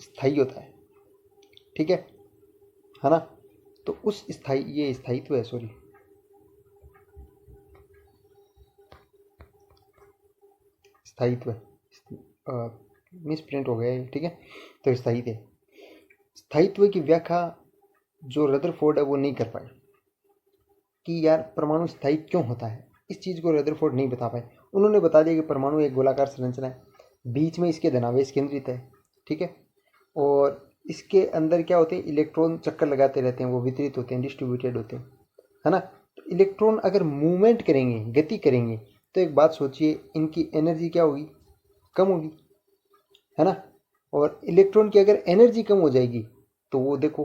स्थायी होता है, ठीक है ना। तो उस ये स्थायित्व है, सॉरी, स्थायित्व मिस प्रिंट हो गया है, ठीक है। तो स्थायित्व की व्याख्या जो रदरफोर्ड है वो नहीं कर पाए कि यार परमाणु स्थायी क्यों होता है। इस चीज़ को रदरफोर्ड नहीं बता पाए। उन्होंने बता दिया कि परमाणु एक गोलाकार संरचना है, बीच में इसके धनावेश केंद्रित है, ठीक है। और इसके अंदर क्या होते हैं? इलेक्ट्रॉन चक्कर लगाते रहते हैं, वो वितरित होते हैं, डिस्ट्रीब्यूटेड होते हैं, है ना। तो इलेक्ट्रॉन अगर मूवमेंट करेंगे, गति करेंगे, तो एक बात सोचिए, इनकी एनर्जी क्या होगी? कम होगी, है ना। और इलेक्ट्रॉन की अगर एनर्जी कम हो जाएगी तो वो देखो,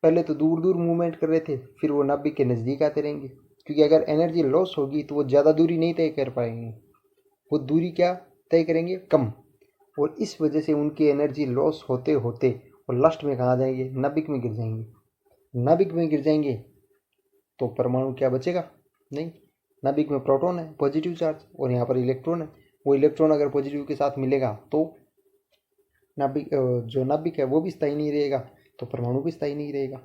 पहले तो दूर दूर मूवमेंट कर रहे थे, फिर वो नाभिक के नज़दीक आते रहेंगे, क्योंकि अगर एनर्जी लॉस होगी तो वो ज़्यादा दूरी नहीं तय कर पाएंगे, वो दूरी क्या तय करेंगे? कम। और इस वजह से उनकी एनर्जी लॉस होते होते और लास्ट में कहाँ जाएंगे? नाभिक में गिर जाएंगे। नाभिक में गिर जाएंगे तो परमाणु क्या बचेगा? नहीं। नाभिक में प्रोटॉन है, पॉजिटिव चार्ज, और यहाँ पर इलेक्ट्रॉन है। वो इलेक्ट्रॉन अगर पॉजिटिव के साथ मिलेगा तो नाभिक, जो नाभिक है वो भी स्थायी नहीं रहेगा, तो परमाणु भी स्थायी नहीं रहेगा,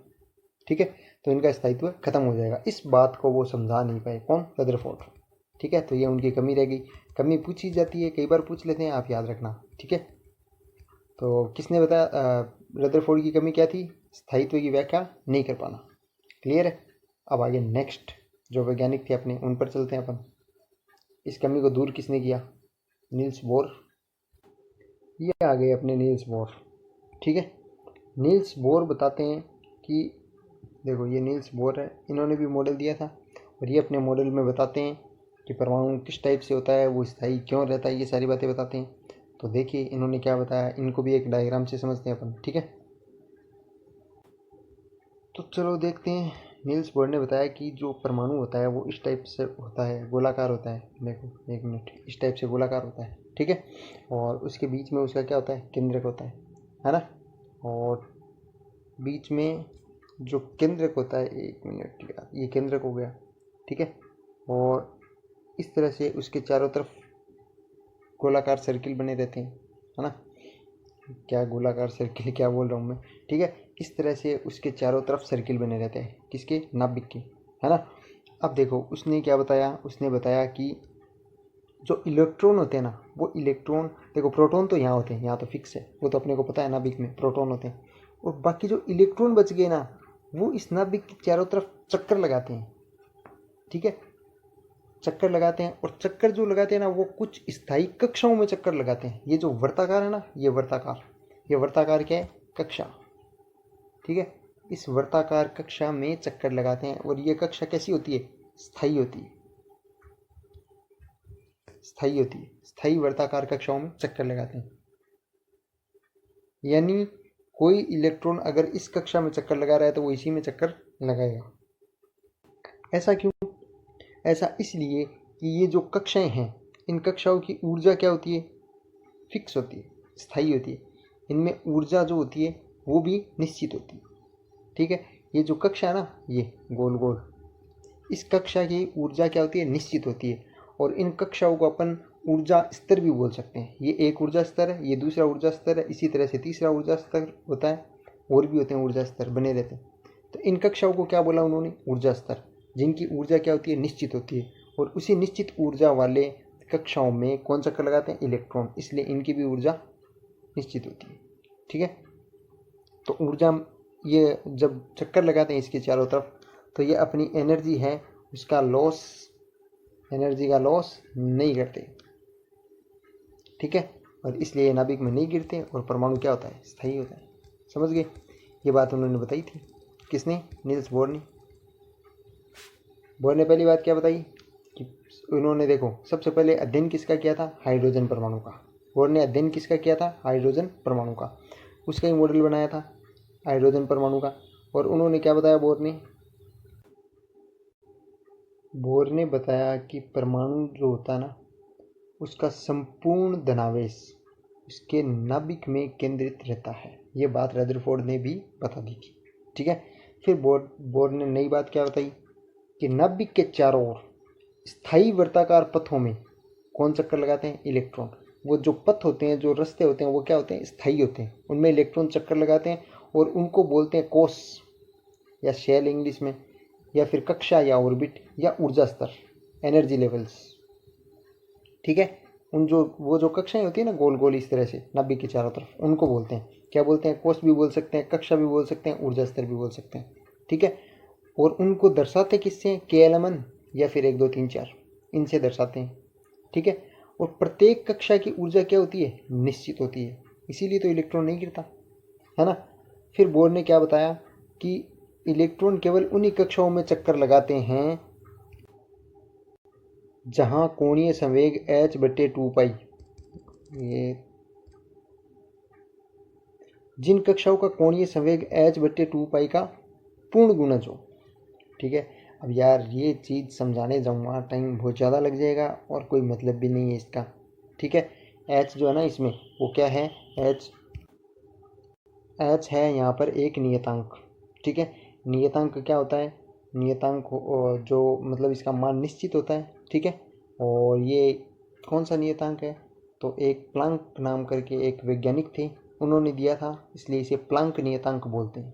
ठीक है। तो इनका स्थायित्व खत्म हो जाएगा। इस बात को वो समझा नहीं पाए, कौन? रदरफोर्ड, ठीक है। तो ये उनकी कमी रह गई। कमी पूछी जाती है, कई बार पूछ लेते हैं, आप याद रखना, ठीक है। तो किसने बताया रदरफोर्ड की कमी क्या थी? स्थायित्व की व्याख्या नहीं कर पाना। क्लियर है? अब आगे नेक्स्ट जो वैज्ञानिक थे अपने, उन पर चलते हैं अपन। इस कमी को दूर किसने किया? Niels Bohr. ये आ गए अपने नील्स बोर, ठीक है। नील्स बोर बताते हैं कि देखो, ये नील्स बोर है, इन्होंने भी मॉडल दिया था, और ये अपने मॉडल में बताते हैं कि परमाणु किस टाइप से होता है, वो स्थायी क्यों रहता है, ये सारी बातें बताते हैं। तो देखिए इन्होंने क्या बताया, इनको भी एक डायग्राम से समझते हैं अपन, ठीक है। तो चलो देखते हैं। नील्स बोर ने बताया कि जो परमाणु होता है वो इस टाइप से होता है, गोलाकार होता है। देखो एक मिनट, इस टाइप से गोलाकार होता है, ठीक है। और उसके बीच में उसका क्या होता है? केंद्रक होता है ना। और बीच में जो केंद्रक होता है, एक मिनट यार, ये केंद्रक हो गया, ठीक है। और इस तरह से उसके चारों तरफ गोलाकार सर्किल बने रहते हैं, है ना। क्या गोलाकार सर्किल, क्या बोल रहा हूँ मैं, ठीक है। इस तरह से उसके चारों तरफ सर्किल बने रहते हैं, किसके? नाभिक के, है ना। अब देखो उसने क्या बताया, उसने बताया कि जो इलेक्ट्रॉन होते हैं ना, वो इलेक्ट्रॉन, देखो प्रोटॉन तो यहाँ होते हैं, यहाँ तो फिक्स है, वो तो अपने को पता है, नाभिक में प्रोटॉन होते हैं। और बाकी जो इलेक्ट्रॉन बच गए ना, वो इस नाभिक के चारों तरफ चक्कर लगाते हैं, ठीक है। चक्कर लगाते हैं, और चक्कर जो लगाते हैं ना, वो कुछ स्थायी कक्षाओं में चक्कर लगाते हैं। ये जो वर्ताकार है ना, ये वर्ताकार क्या है? कक्षा, ठीक है। इस वर्ताकार कक्षा में चक्कर लगाते हैं, और ये कक्षा कैसी होती है? स्थायी होती है, स्थायी वर्ताकार कक्षाओं में चक्कर लगाते हैं। यानी कोई इलेक्ट्रॉन अगर इस कक्षा में चक्कर लगा रहा है तो वो इसी में चक्कर लगाएगा। ऐसा क्यों? ऐसा इसलिए कि ये जो कक्षाएं हैं, इन कक्षाओं की ऊर्जा क्या होती है? फिक्स होती है, स्थायी होती है। इनमें ऊर्जा जो होती है वो भी निश्चित होती है, ठीक है। ये जो कक्षा है ना, ये गोल गोल, इस कक्षा की ऊर्जा क्या होती है? निश्चित होती है। और इन कक्षाओं को अपन ऊर्जा स्तर भी बोल सकते हैं। ये एक ऊर्जा स्तर है, ये दूसरा ऊर्जा स्तर है, इसी तरह से तीसरा ऊर्जा स्तर होता है, और भी होते हैं ऊर्जा स्तर, बने रहते हैं। तो इन कक्षाओं को क्या बोला उन्होंने? ऊर्जा स्तर, जिनकी ऊर्जा क्या होती है? निश्चित होती है। और उसी निश्चित ऊर्जा वाले कक्षाओं में कौन चक्कर लगाते हैं? इलेक्ट्रॉन, इसलिए इनकी भी ऊर्जा निश्चित होती है। ठीक है, तो ऊर्जा ये जब चक्कर लगाते हैं इसके चारों तरफ, तो ये अपनी एनर्जी है उसका लॉस, एनर्जी का लॉस नहीं करते। ठीक है, और इसलिए नाभिक में नहीं गिरते और परमाणु क्या होता है? स्थायी होता है। समझ गए? ये बात उन्होंने बताई थी। किसने? नील्स बोर ने। बोर ने पहली बात क्या बताई कि उन्होंने देखो सबसे पहले अध्ययन किसका किया था? हाइड्रोजन परमाणु का। बोर ने अध्ययन किसका किया था? हाइड्रोजन परमाणु का। उसका ही मॉडल बनाया था हाइड्रोजन परमाणु का। और उन्होंने क्या बताया? बोर ने बताया कि परमाणु जो होता है ना, उसका संपूर्ण धनावेश उसके नाभिक में केंद्रित रहता है। ये बात रदरफोर्ड ने भी बता दी थी। ठीक है, फिर बोर ने नई बात क्या बताई कि नाभिक के चारों ओर स्थायी वर्ताकार पथों में कौन चक्कर लगाते हैं? इलेक्ट्रॉन। वो जो पथ होते हैं, जो रास्ते होते हैं, वो क्या होते हैं? स्थायी होते हैं। उनमें इलेक्ट्रॉन चक्कर लगाते हैं और उनको बोलते हैं कोष या शेल इंग्लिश में, या फिर कक्षा या ऑर्बिट या ऊर्जा स्तर, एनर्जी लेवल्स। ठीक है, वो जो कक्षाएं होती है ना गोल गोल इस तरह से नाभिक के चारों तरफ, उनको बोलते हैं क्या? बोलते हैं कोष भी बोल सकते हैं, कक्षा भी बोल सकते हैं, ऊर्जा स्तर भी बोल सकते हैं। ठीक है, और उनको दर्शाते किससे? KLMN या फिर 1 2 3 4, इनसे दर्शाते हैं। ठीक है, और प्रत्येक कक्षा की ऊर्जा क्या होती है? निश्चित होती है, इसीलिए तो इलेक्ट्रॉन नहीं गिरता है ना। फिर बोर ने क्या बताया कि इलेक्ट्रॉन केवल उन्हीं कक्षाओं में चक्कर लगाते हैं जहां कोणीय संवेग h/2π, ये जिन कक्षाओं का कोणीय संवेग h/2π का पूर्ण गुणज हो। ठीक है, अब यार ये चीज़ समझाने जाऊँगा टाइम बहुत ज़्यादा लग जाएगा और कोई मतलब भी नहीं है इसका। ठीक है, h जो है ना इसमें वो क्या है? h है यहाँ पर एक नियतांक। ठीक है, नियतांक क्या होता है? नियतांक जो मतलब इसका मान निश्चित होता है। ठीक है, और ये कौन सा नियतांक है? तो एक प्लांक नाम करके एक वैज्ञानिक थे, उन्होंने दिया था, इसलिए इसे प्लांक नियतांक बोलते हैं।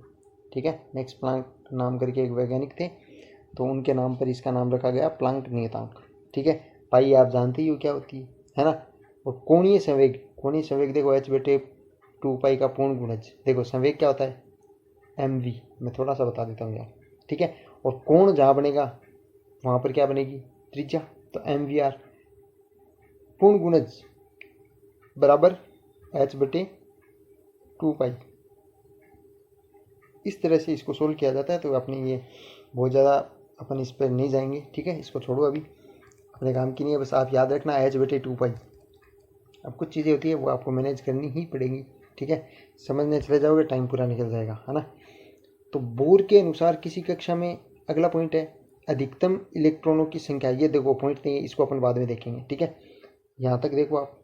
ठीक है, मैक्स प्लांक नाम करके एक वैज्ञानिक थे, तो उनके नाम पर इसका नाम रखा गया प्लांक नियतांक। ठीक है, पाई आप जानते ही हो क्या होती है ना। और कोणीय संवेग देखो h/2π का पूर्ण गुणज, देखो संवेग क्या होता है? mv। मैं थोड़ा सा बता देता हूँ यार। ठीक है, और कोण जहाँ बनेगा वहाँ पर क्या बनेगी? त्रिज्या, तो mvr पूर्ण गुणज बराबर h/2π। इस तरह से इसको सोल्व किया जाता है। तो अपने ये बहुत ज़्यादा अपन इस पर नहीं जाएंगे। ठीक है, इसको छोड़ो, अभी अपने काम की नहीं है, बस आप याद रखना h/2π। अब कुछ चीज़ें होती है वो आपको मैनेज करनी ही पड़ेंगी। ठीक है, समझने चले जाओगे टाइम पूरा निकल जाएगा, है ना। तो बोर के अनुसार किसी कक्षा में, अगला पॉइंट है अधिकतम इलेक्ट्रॉनों की संख्या। ये देखो पॉइंट नहीं है, इसको अपन बाद में देखेंगे। ठीक है, यहाँ तक देखो आप,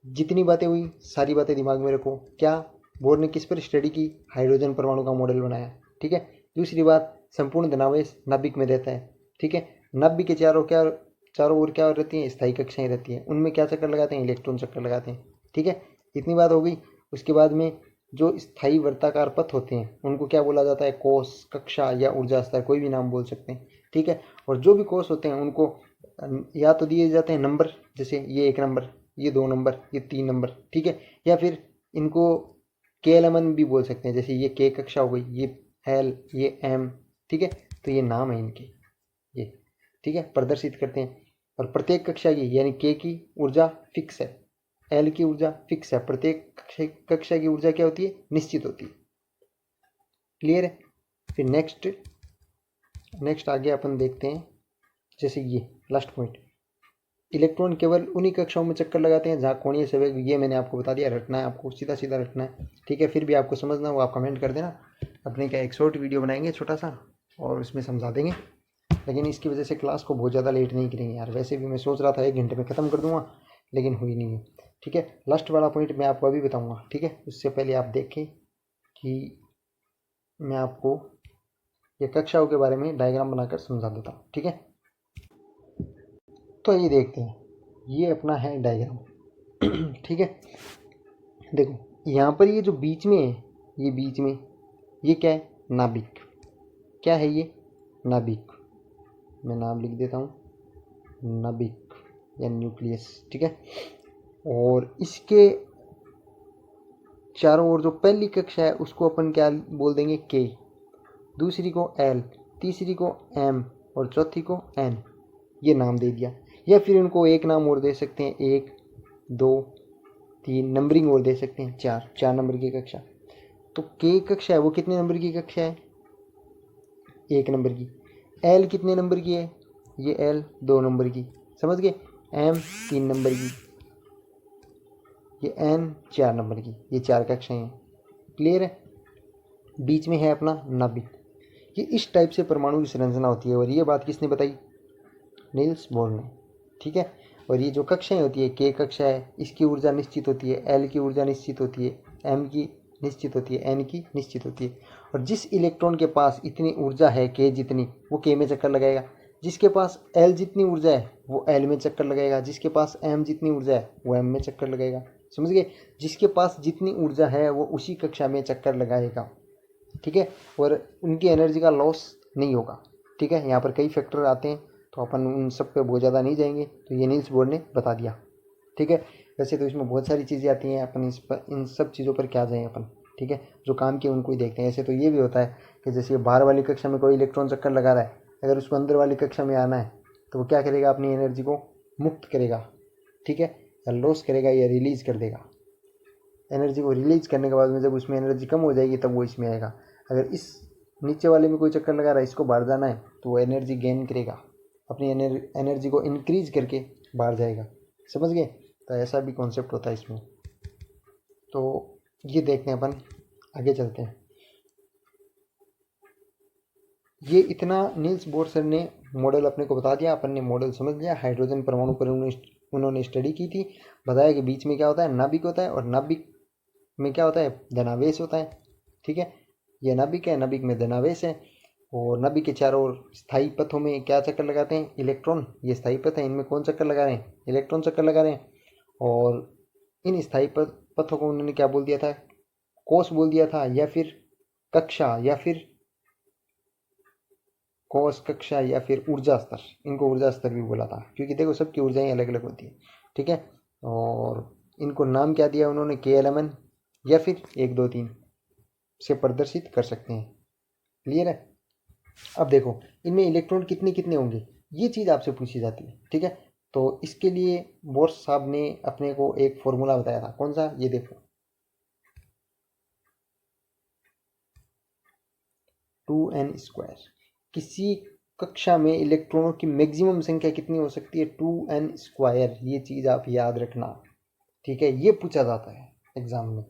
जितनी बातें हुई सारी बातें दिमाग में रखो। क्या बोर ने किस पर स्टडी की? हाइड्रोजन परमाणु का मॉडल बनाया। ठीक है, दूसरी बात, संपूर्ण धनावेश नाभिक में रहता है। ठीक है, नाभिक के चारों ओर क्या रहती हैं? स्थायी कक्षाएं रहती हैं, उनमें क्या चक्कर लगाते हैं? इलेक्ट्रॉन चक्कर लगाते हैं। ठीक है, इतनी बात हो गई। उसके बाद में जो स्थायी वर्ताकार पथ होते हैं उनको क्या बोला जाता है? कोष, कक्षा या ऊर्जा स्तर, कोई भी नाम बोल सकते हैं। ठीक है, और जो भी कोष होते हैं उनको या तो दिए जाते हैं नंबर, जैसे ये 1 नंबर, ये 2 नंबर, ये 3 नंबर। ठीक है, या फिर इनको KLMN भी बोल सकते हैं, जैसे ये K कक्षा हो गई, ये L, ये M। ठीक है, तो ये नाम है इनके, ये ठीक है प्रदर्शित करते हैं। और प्रत्येक कक्षा की यानी K की ऊर्जा फिक्स है, L की ऊर्जा फिक्स है, प्रत्येक कक्षा की ऊर्जा क्या होती है? निश्चित होती है। क्लियर है? फिर नेक्स्ट आगे अपन देखते हैं, जैसे ये लास्ट पॉइंट, इलेक्ट्रॉन केवल उन्हीं कक्षाओं में चक्कर लगाते हैं जहाँ कोणीय संवेग, ये मैंने आपको बता दिया, रटना है आपको, सीधा सीधा रटना है। ठीक है, फिर भी आपको समझना वो आप कमेंट कर देना। अपने क्या एक शॉर्ट वीडियो बनाएंगे छोटा सा और उसमें समझा देंगे, लेकिन इसकी वजह से क्लास को बहुत ज़्यादा लेट नहीं करेंगे यार। वैसे भी मैं सोच रहा था 1 घंटे में ख़त्म कर दूंगा, लेकिन हुई नहीं है। ठीक है, लास्ट वाला पॉइंट मैं आपको अभी बताऊँगा। ठीक है, उससे पहले आप देखें कि मैं आपको ये कक्षाओं के बारे में डायग्राम बनाकर समझा देता हूँ। ठीक है, तो ये देखते हैं, ये अपना है डायग्राम। ठीक है, देखो यहाँ पर ये जो बीच में है, ये बीच में ये क्या है? नाभिक। क्या है ये? नाभिक। मैं नाम लिख देता हूँ, नाभिक। या न्यूक्लियस, ठीक है। और इसके चारों ओर जो पहली कक्षा है उसको अपन क्या बोल देंगे, के, दूसरी को एल, तीसरी को एम और चौथी को एन, ये नाम दे दिया। या फिर इनको एक नाम और दे सकते हैं, 1 2 3 नंबरिंग और दे सकते हैं, 4 नंबर की कक्षा। तो के कक्षा है वो कितने नंबर की कक्षा है, 1 नंबर की। एल कितने नंबर की है, ये एल 2 नंबर की, समझ गए। एम 3 नंबर की, ये एन 4 नंबर की, ये 4 कक्षाएं हैं। क्लियर है। बीच में है अपना नाभिक। ये इस टाइप से परमाणु की संरचना होती है और ये बात किसने बताई, नील्स बोर ने, ठीक है। और ये जो कक्षाएं होती है, के कक्षा है, इसकी ऊर्जा निश्चित होती है, एल की ऊर्जा निश्चित होती है, एम की निश्चित होती है, एन की निश्चित होती है। और जिस इलेक्ट्रॉन के पास इतनी ऊर्जा है के जितनी, वो के में चक्कर लगाएगा। जिसके पास एल जितनी ऊर्जा है वो एल में चक्कर लगाएगा। जिसके पास एम जितनी ऊर्जा है वो एम में चक्कर लगाएगा, समझ गए। जिसके पास जितनी ऊर्जा है वो उसी कक्षा में चक्कर लगाएगा, ठीक है। और उनकी एनर्जी का लॉस नहीं होगा, ठीक है। यहाँ पर कई फैक्टर आते हैं तो अपन उन सब पे बहुत ज़्यादा नहीं जाएंगे, तो ये नील्स बोर ने बता दिया, ठीक है। वैसे तो इसमें बहुत सारी चीज़ें आती हैं, अपन इस पर इन सब चीज़ों पर क्या जाएं अपन, ठीक है। जो काम किए उनको ही देखते हैं। ऐसे तो ये भी होता है कि जैसे बाहर वाली कक्षा में कोई इलेक्ट्रॉन चक्कर लगा रहा है, अगर उसको अंदर वाली कक्षा में आना है तो वो क्या करेगा, अपनी एनर्जी को मुक्त करेगा, ठीक है, या लॉस करेगा या रिलीज कर देगा। एनर्जी को रिलीज करने के बाद में जब उसमें एनर्जी कम हो जाएगी तब वो इसमें आएगा। अगर इस नीचे वाले में कोई चक्कर लगा रहा है, इसको बाहर जाना है, तो वो एनर्जी गेन करेगा, अपनी एनर्जी को इंक्रीज करके बाहर जाएगा, समझ गए। तो ऐसा भी कॉन्सेप्ट होता है इसमें। तो ये देखते हैं अपन, आगे चलते हैं। ये इतना नील्स बोर सर ने मॉडल अपने को बता दिया, अपन ने मॉडल समझ लिया। हाइड्रोजन परमाणु पर उन्होंने स्टडी की थी, बताया कि बीच में क्या होता है, नाभिक होता है, और नाभिक में क्या होता है, धनावेश होता है, ठीक है। ये नाभिक है, नाभिक में धनावेश है। और नाभिक के चारों ओर स्थायी पथों में क्या चक्कर लगाते हैं, इलेक्ट्रॉन। ये स्थायी पथ है, इनमें कौन चक्कर लगा रहे हैं, इलेक्ट्रॉन चक्कर लगा रहे हैं। और इन स्थायी पथों को उन्होंने क्या बोल दिया था, कोष बोल दिया था, या फिर कक्षा, या फिर कोष, कक्षा, या फिर ऊर्जा स्तर। इनको ऊर्जा स्तर भी बोला था, क्योंकि देखो सबकी ऊर्जाएं अलग अलग होती है, ठीक है। और इनको नाम क्या दिया उन्होंने, KLMN या फिर 1 2 3 से प्रदर्शित कर सकते हैं। क्लियर है। अब देखो इनमें इलेक्ट्रॉन कितने कितने होंगे, ये चीज़ आपसे पूछी जाती है, ठीक है। तो इसके लिए बोर्स साहब ने अपने को एक फॉर्मूला बताया था, कौन सा, ये देखो, 2n²। किसी कक्षा में इलेक्ट्रॉनों की मैक्सिमम संख्या कितनी हो सकती है, 2n²। ये चीज़ आप याद रखना, ठीक है। ये पूछा जाता है एग्जाम में,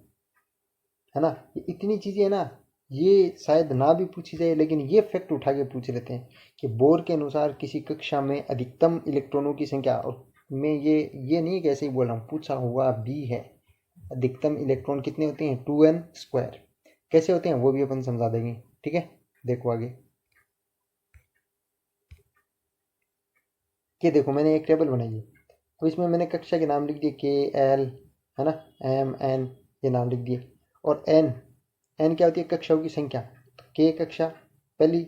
है ना। ये इतनी चीज़ें है ना, ये शायद ना भी पूछी जाए, लेकिन ये फैक्ट उठा के पूछ लेते हैं कि बोर के अनुसार किसी कक्षा में अधिकतम इलेक्ट्रॉनों की संख्या, और मैं ये नहीं कैसे ही बोल रहा हूँ, पूछा हुआ भी है। अधिकतम इलेक्ट्रॉन कितने होते हैं, 2n²। कैसे होते हैं वो भी अपन समझा देंगे, ठीक है। देखो आगे, ये देखो मैंने एक टेबल बनाई है। अब इसमें मैंने कक्षा के नाम लिख दिए, KL, है ना, MN, ये नाम लिख दिए। और एन क्या होती है, कक्षाओं की संख्या। तो के कक्षा पहली,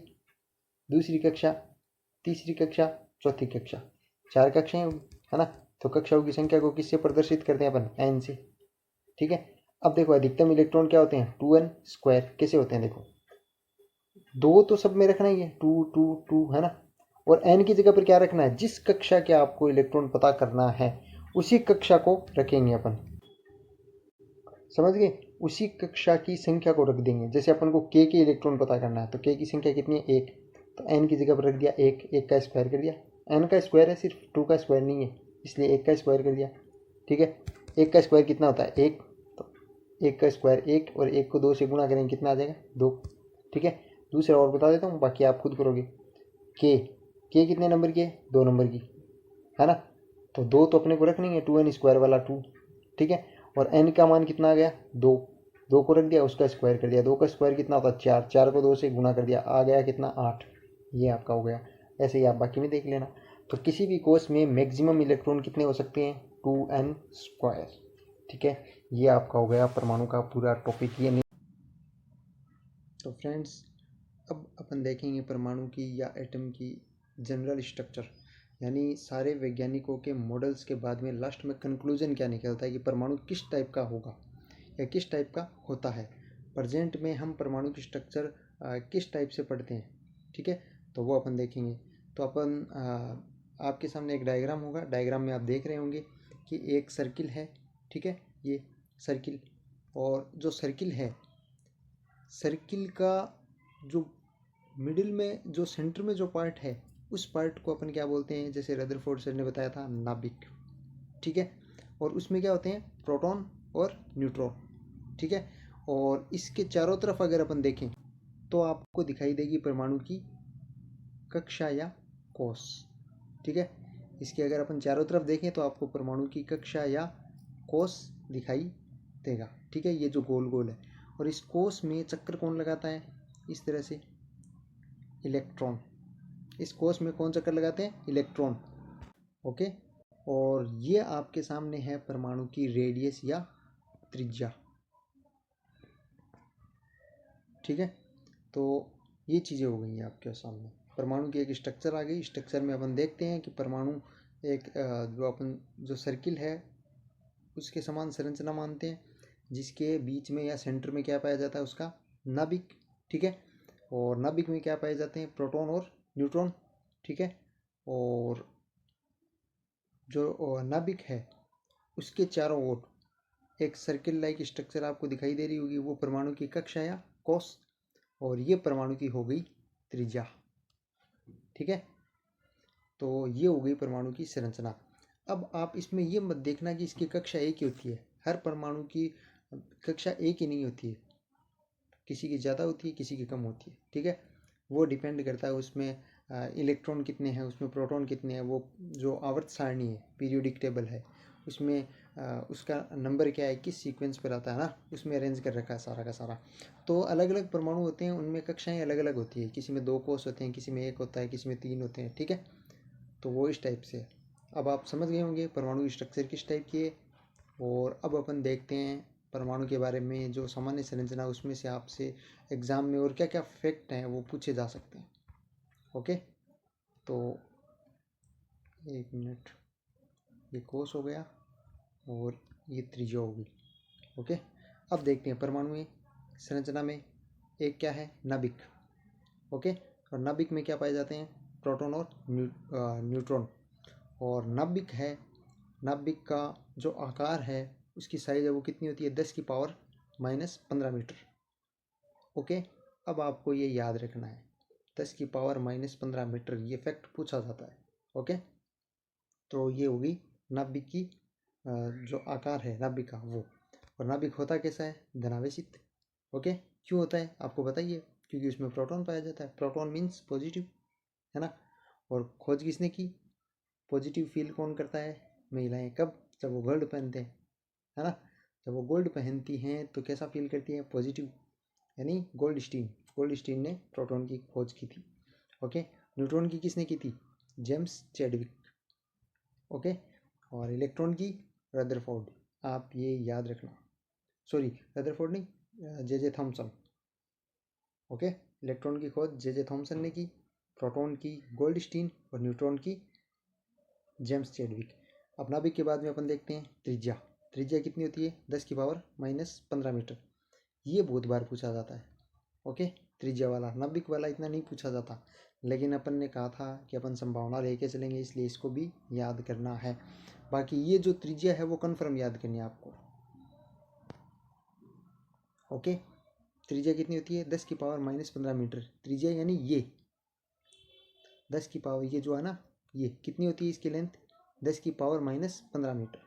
दूसरी कक्षा, तीसरी कक्षा, चौथी कक्षा, 4 कक्षाएं, है ना। तो कक्षाओं की संख्या को किससे प्रदर्शित करते हैं अपन, n से, ठीक है। अब देखो अधिकतम इलेक्ट्रॉन क्या होते हैं, 2n²। कैसे होते हैं, देखो 2 तो सब में रखना ही है, 2 2 2, है ना। और n की जगह पर क्या रखना है, जिस कक्षा के आपको इलेक्ट्रॉन पता करना है उसी कक्षा को रखेंगे अपन, समझ गए। उसी कक्षा की संख्या को रख देंगे। जैसे अपन को के इलेक्ट्रॉन पता करना है, तो के की संख्या कितनी है, 1। तो n की जगह पर रख दिया 1, 1 का स्क्वायर कर दिया। n का स्क्वायर है, सिर्फ 2 का स्क्वायर नहीं है, इसलिए 1 का स्क्वायर कर दिया, ठीक है। 1 का स्क्वायर कितना होता है, 1। तो 1 का स्क्वायर 1, और 1 को 2 से गुणा करेंगे कितना आ जाएगा, 2, ठीक है। दूसरा और बता देता हूँ, बाकी आप खुद करोगे। के कितने नंबर की है, 2 नंबर की, है ना। तो 2 तो अपने को रखनी है, 2n² वाला 2, ठीक है। और n का मान कितना आ गया, 2। 2 को रख दिया, उसका स्क्वायर कर दिया। 2 का स्क्वायर कितना होता है, 4। 4 को 2 से गुना कर दिया, आ गया कितना, 8। ये आपका हो गया। ऐसे ही आप बाकी में देख लेना। तो किसी भी कोष में मैक्सिमम इलेक्ट्रॉन कितने हो सकते हैं, 2n², ठीक है। ये आपका हो गया परमाणु का पूरा टॉपिक। ये नहीं, तो फ्रेंड्स अब अपन देखेंगे परमाणु की या एटम की जनरल स्ट्रक्चर। यानी सारे वैज्ञानिकों के मॉडल्स के बाद में लास्ट में कंक्लूजन क्या निकलता है कि परमाणु किस टाइप का होगा या किस टाइप का होता है। प्रेजेंट में हम परमाणु की स्ट्रक्चर किस टाइप से पढ़ते हैं, ठीक है, तो वो अपन देखेंगे। तो अपन आपके सामने एक डायग्राम होगा, डायग्राम में आप देख रहे होंगे कि एक सर्किल है, ठीक है, ये सर्किल, और जो सर्किल है, सर्किल का जो मिडिल में जो सेंटर में जो पार्ट है उस पार्ट को अपन क्या बोलते हैं, जैसे रदरफोर्ड सर ने बताया था, नाभिक, ठीक है। और उसमें क्या होते हैं, प्रोटॉन और न्यूट्रॉन, ठीक है। और इसके चारों तरफ अगर अपन देखें तो आपको दिखाई देगी परमाणु की कक्षा या कोष, ठीक है। इसके अगर अपन चारों तरफ देखें तो आपको परमाणु की कक्षा या कोष दिखाई देगा, ठीक है, ये जो गोल गोल है। और इस कोष में चक्कर कौन लगाता है, इस तरह से इलेक्ट्रॉन। इस कोष में कौन चक्कर लगाते हैं, इलेक्ट्रॉन, ओके। और ये आपके सामने है परमाणु की रेडियस या त्रिज्या, ठीक है। तो ये चीज़ें हो गई हैं आपके सामने, परमाणु की एक स्ट्रक्चर आ गई। स्ट्रक्चर में अपन देखते हैं कि परमाणु एक जो अपन जो सर्किल है उसके समान संरचना मानते हैं, जिसके बीच में या सेंटर में क्या पाया जाता है, उसका नाभिक, ठीक है। और नाभिक में क्या पाए जाते हैं, प्रोटॉन और न्यूट्रॉन, ठीक है। और जो नाभिक है उसके चारों ओर एक सर्किल लाइक स्ट्रक्चर आपको दिखाई दे रही होगी, वो परमाणु की कक्षा या कोष, और ये परमाणु की हो गई त्रिज्या, ठीक है। तो ये हो गई परमाणु की संरचना। अब आप इसमें ये मत देखना कि इसकी कक्षा एक ही होती है, हर परमाणु की कक्षा एक ही नहीं होती है, किसी की ज़्यादा होती है, किसी की कम होती है, ठीक है। वो डिपेंड करता है उसमें इलेक्ट्रॉन कितने हैं, उसमें प्रोटॉन कितने हैं, वो जो आवर्त सारणी है, पीरियोडिक टेबल है, उसमें उसका नंबर क्या है, किस सीक्वेंस पर आता है ना, उसमें अरेंज कर रखा है सारा का सारा। तो अलग अलग परमाणु होते हैं, उनमें कक्षाएं अलग अलग होती है, किसी में 2 कोष होते हैं, किसी में 1 होता है, किसी में 3 होते हैं, ठीक है। तो वो इस टाइप से। अब आप समझ गए होंगे परमाणु की स्ट्रक्चर किस टाइप की है। और अब अपन देखते हैं परमाणु के बारे में जो सामान्य संरचना, उसमें से आपसे एग्ज़ाम में और क्या क्या फैक्ट हैं वो पूछे जा सकते हैं, ओके। तो 1 मिनट, ये कोष हो गया और ये त्रिज्या हो गई, ओके। अब देखते हैं परमाणु में संरचना में एक क्या है, नाभिक, ओके। और नाभिक में क्या पाए जाते हैं, प्रोटॉन और न्यूट्रॉन। और नाभिक है, नाभिक का जो आकार है उसकी साइज है वो कितनी होती है, 10⁻⁻15 मीटर, ओके। अब आपको ये याद रखना है, 10⁻⁻15 मीटर, ये फैक्ट पूछा जाता है, ओके। तो ये होगी नाभिक की जो आकार है नाभिक का वो। और नाभिक होता कैसा है, धनावेशित, ओके। क्यों होता है आपको बताइए, क्योंकि उसमें प्रोटॉन पाया जाता है, प्रोटॉन मीन्स पॉजिटिव, है ना। और खोज किसने की, पॉजिटिव फील कौन करता है, महिलाएं, कब, जब वो गोल्ड पहनते हैं, है ना। जब वो गोल्ड पहनती हैं तो कैसा फील करती हैं, पॉजिटिव, यानी गोल्डस्टीन ने प्रोटॉन की खोज की थी, ओके। न्यूट्रॉन की किसने की थी, जेम्स चैडविक, ओके। और इलेक्ट्रॉन की रदरफोर्ड, आप ये याद रखना, सॉरी रदरफोर्ड नहीं, जे थॉमसन, ओके। इलेक्ट्रॉन की खोज जे थॉमसन ने की, प्रोटॉन की गोल्डस्टीन और न्यूट्रॉन की जेम्स चैडविक। अब नाभिक के बाद में अपन देखते हैं त्रिज्या। त्रिज्या कितनी होती है, 10⁻⁻15 मीटर। ये बहुत बार पूछा जाता है, ओके। त्रिज्या वाला, नाभिक वाला इतना नहीं पूछा जाता, लेकिन अपन ने कहा था कि अपन संभावना लेके चलेंगे, इसलिए इसको भी याद करना है। बाकी ये जो त्रिज्या है वो कन्फर्म याद करनी है आपको, ओके। त्रिज्या कितनी होती है, 10⁻⁻15 मीटर त्रिज्या, यानी ये 10 ये जो है ना, ये कितनी होती है इसकी लेंथ, 10⁻⁻15 मीटर,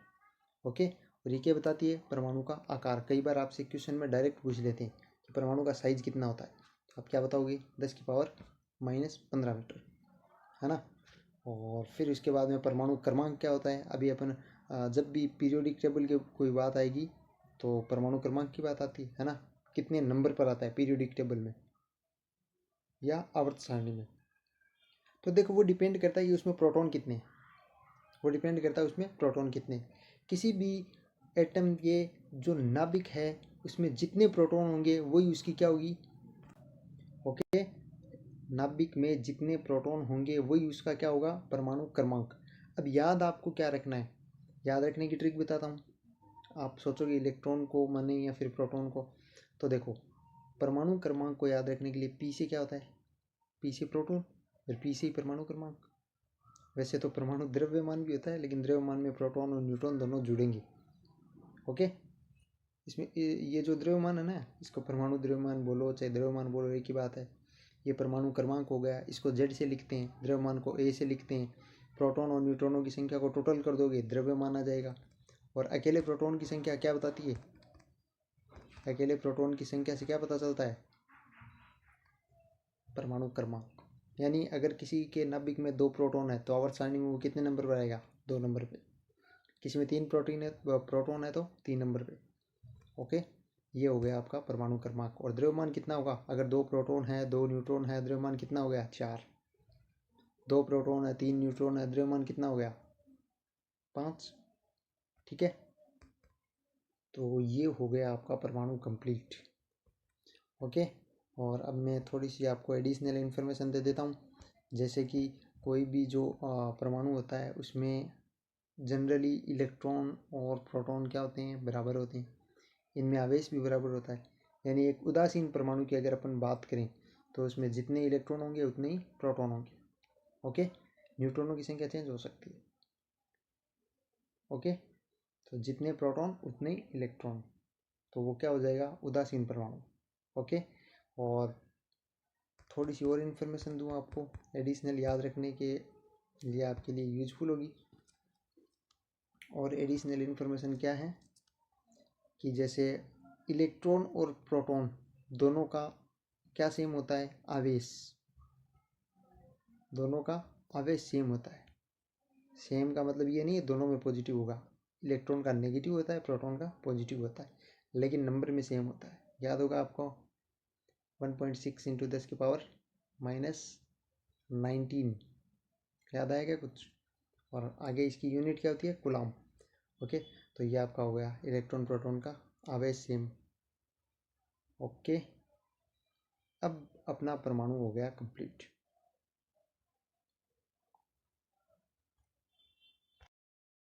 ओके। और ये क्या बताती है, परमाणु का आकार। कई बार आपसे क्वेश्चन में डायरेक्ट पूछ लेते हैं कि परमाणु का साइज कितना होता है, तो आप क्या बताओगे, 10⁻⁻15 मीटर, है ना। और फिर उसके बाद में परमाणु क्रमांक क्या होता है। अभी अपन जब भी पीरियोडिक टेबल की कोई बात आएगी तो परमाणु क्रमांक की बात आती है ना, कितने नंबर पर आता है पीरियोडिक टेबल में या आवर्त सारणी में। तो देखो वो डिपेंड करता है कि उसमें प्रोटॉन कितने हैं, वो डिपेंड करता है उसमें प्रोटॉन कितने। किसी भी एटम के जो नाभिक है उसमें जितने प्रोटॉन होंगे वही उसकी क्या होगी, ओके, नाभिक में जितने प्रोटॉन होंगे वही उसका क्या होगा, परमाणु क्रमांक। अब याद आपको क्या रखना है, याद रखने की ट्रिक बताता हूँ। आप सोचोगे इलेक्ट्रॉन को माने या फिर प्रोटॉन को, तो देखो परमाणु क्रमांक को याद रखने के लिए पी से क्या होता है, पी से प्रोटॉन, फिर पी से ही परमाणु क्रमांक। वैसे तो परमाणु द्रव्यमान भी होता है, लेकिन द्रव्यमान में प्रोटॉन और न्यूट्रॉन दोनों जुड़ेंगे। ओके, इसमें ये जो द्रव्यमान है ना, इसको परमाणु द्रव्यमान बोलो चाहे द्रव्यमान बोलो, एक ही बात है। ये परमाणु क्रमांक हो गया, इसको जेड से लिखते हैं, द्रव्यमान को ए से लिखते हैं। प्रोटॉन और न्यूट्रॉनों की संख्या को टोटल कर दोगे, द्रव्यमान आ जाएगा। और अकेले प्रोटॉन की संख्या क्या बताती है, अकेले प्रोटॉन की संख्या से क्या पता चलता है, परमाणु क्रमांक। यानी अगर किसी के नाभिक में 2 प्रोटॉन है तो आवर्त सारणी में वो कितने नंबर पर आएगा, 2 नंबर पे। किसी में 3 प्रोटॉन है तो 3 नंबर पे। ओके, ये हो गया आपका परमाणु क्रमांक। और द्रव्यमान कितना होगा, अगर 2 प्रोटॉन है 2 न्यूट्रॉन है, द्रव्यमान कितना हो गया, 4। 2 प्रोटॉन है 3 न्यूट्रॉन है, द्रव्यमान कितना हो गया, 5। ठीक है, तो ये हो गया आपका परमाणु कंप्लीट। ओके, और अब मैं थोड़ी सी आपको एडिशनल इन्फॉर्मेशन दे देता हूँ। जैसे कि कोई भी जो परमाणु होता है उसमें जनरली इलेक्ट्रॉन और प्रोटॉन क्या होते हैं, बराबर होते हैं। इनमें आवेश भी बराबर होता है। यानी एक उदासीन परमाणु की अगर अपन बात करें तो उसमें जितने इलेक्ट्रॉन होंगे उतने ही प्रोटॉन होंगे। ओके, न्यूट्रॉनों की संख्या चेंज हो सकती है। ओके, तो जितने प्रोटॉन उतने ही इलेक्ट्रॉन, तो वो क्या हो जाएगा, उदासीन परमाणु। ओके, और थोड़ी सी और इन्फॉर्मेशन दूँ आपको एडिशनल, याद रखने के लिए आपके लिए यूजफुल होगी। और एडिशनल इन्फॉर्मेशन क्या है कि जैसे इलेक्ट्रॉन और प्रोटॉन दोनों का क्या सेम होता है, आवेश। दोनों का आवेश सेम होता है। सेम का मतलब ये नहीं है दोनों में पॉजिटिव होगा। इलेक्ट्रॉन का नेगेटिव होता है, प्रोटॉन का पॉजिटिव होता है, लेकिन नंबर में सेम होता है। याद होगा आपको 1.6 इंटू 10⁻⁻19, याद आएगा कुछ। और आगे इसकी यूनिट क्या होती है, कूलम। ओके, तो ये आपका हो गया इलेक्ट्रॉन प्रोटॉन का आवेश सेम। ओके, अब अपना परमाणु हो गया कंप्लीट।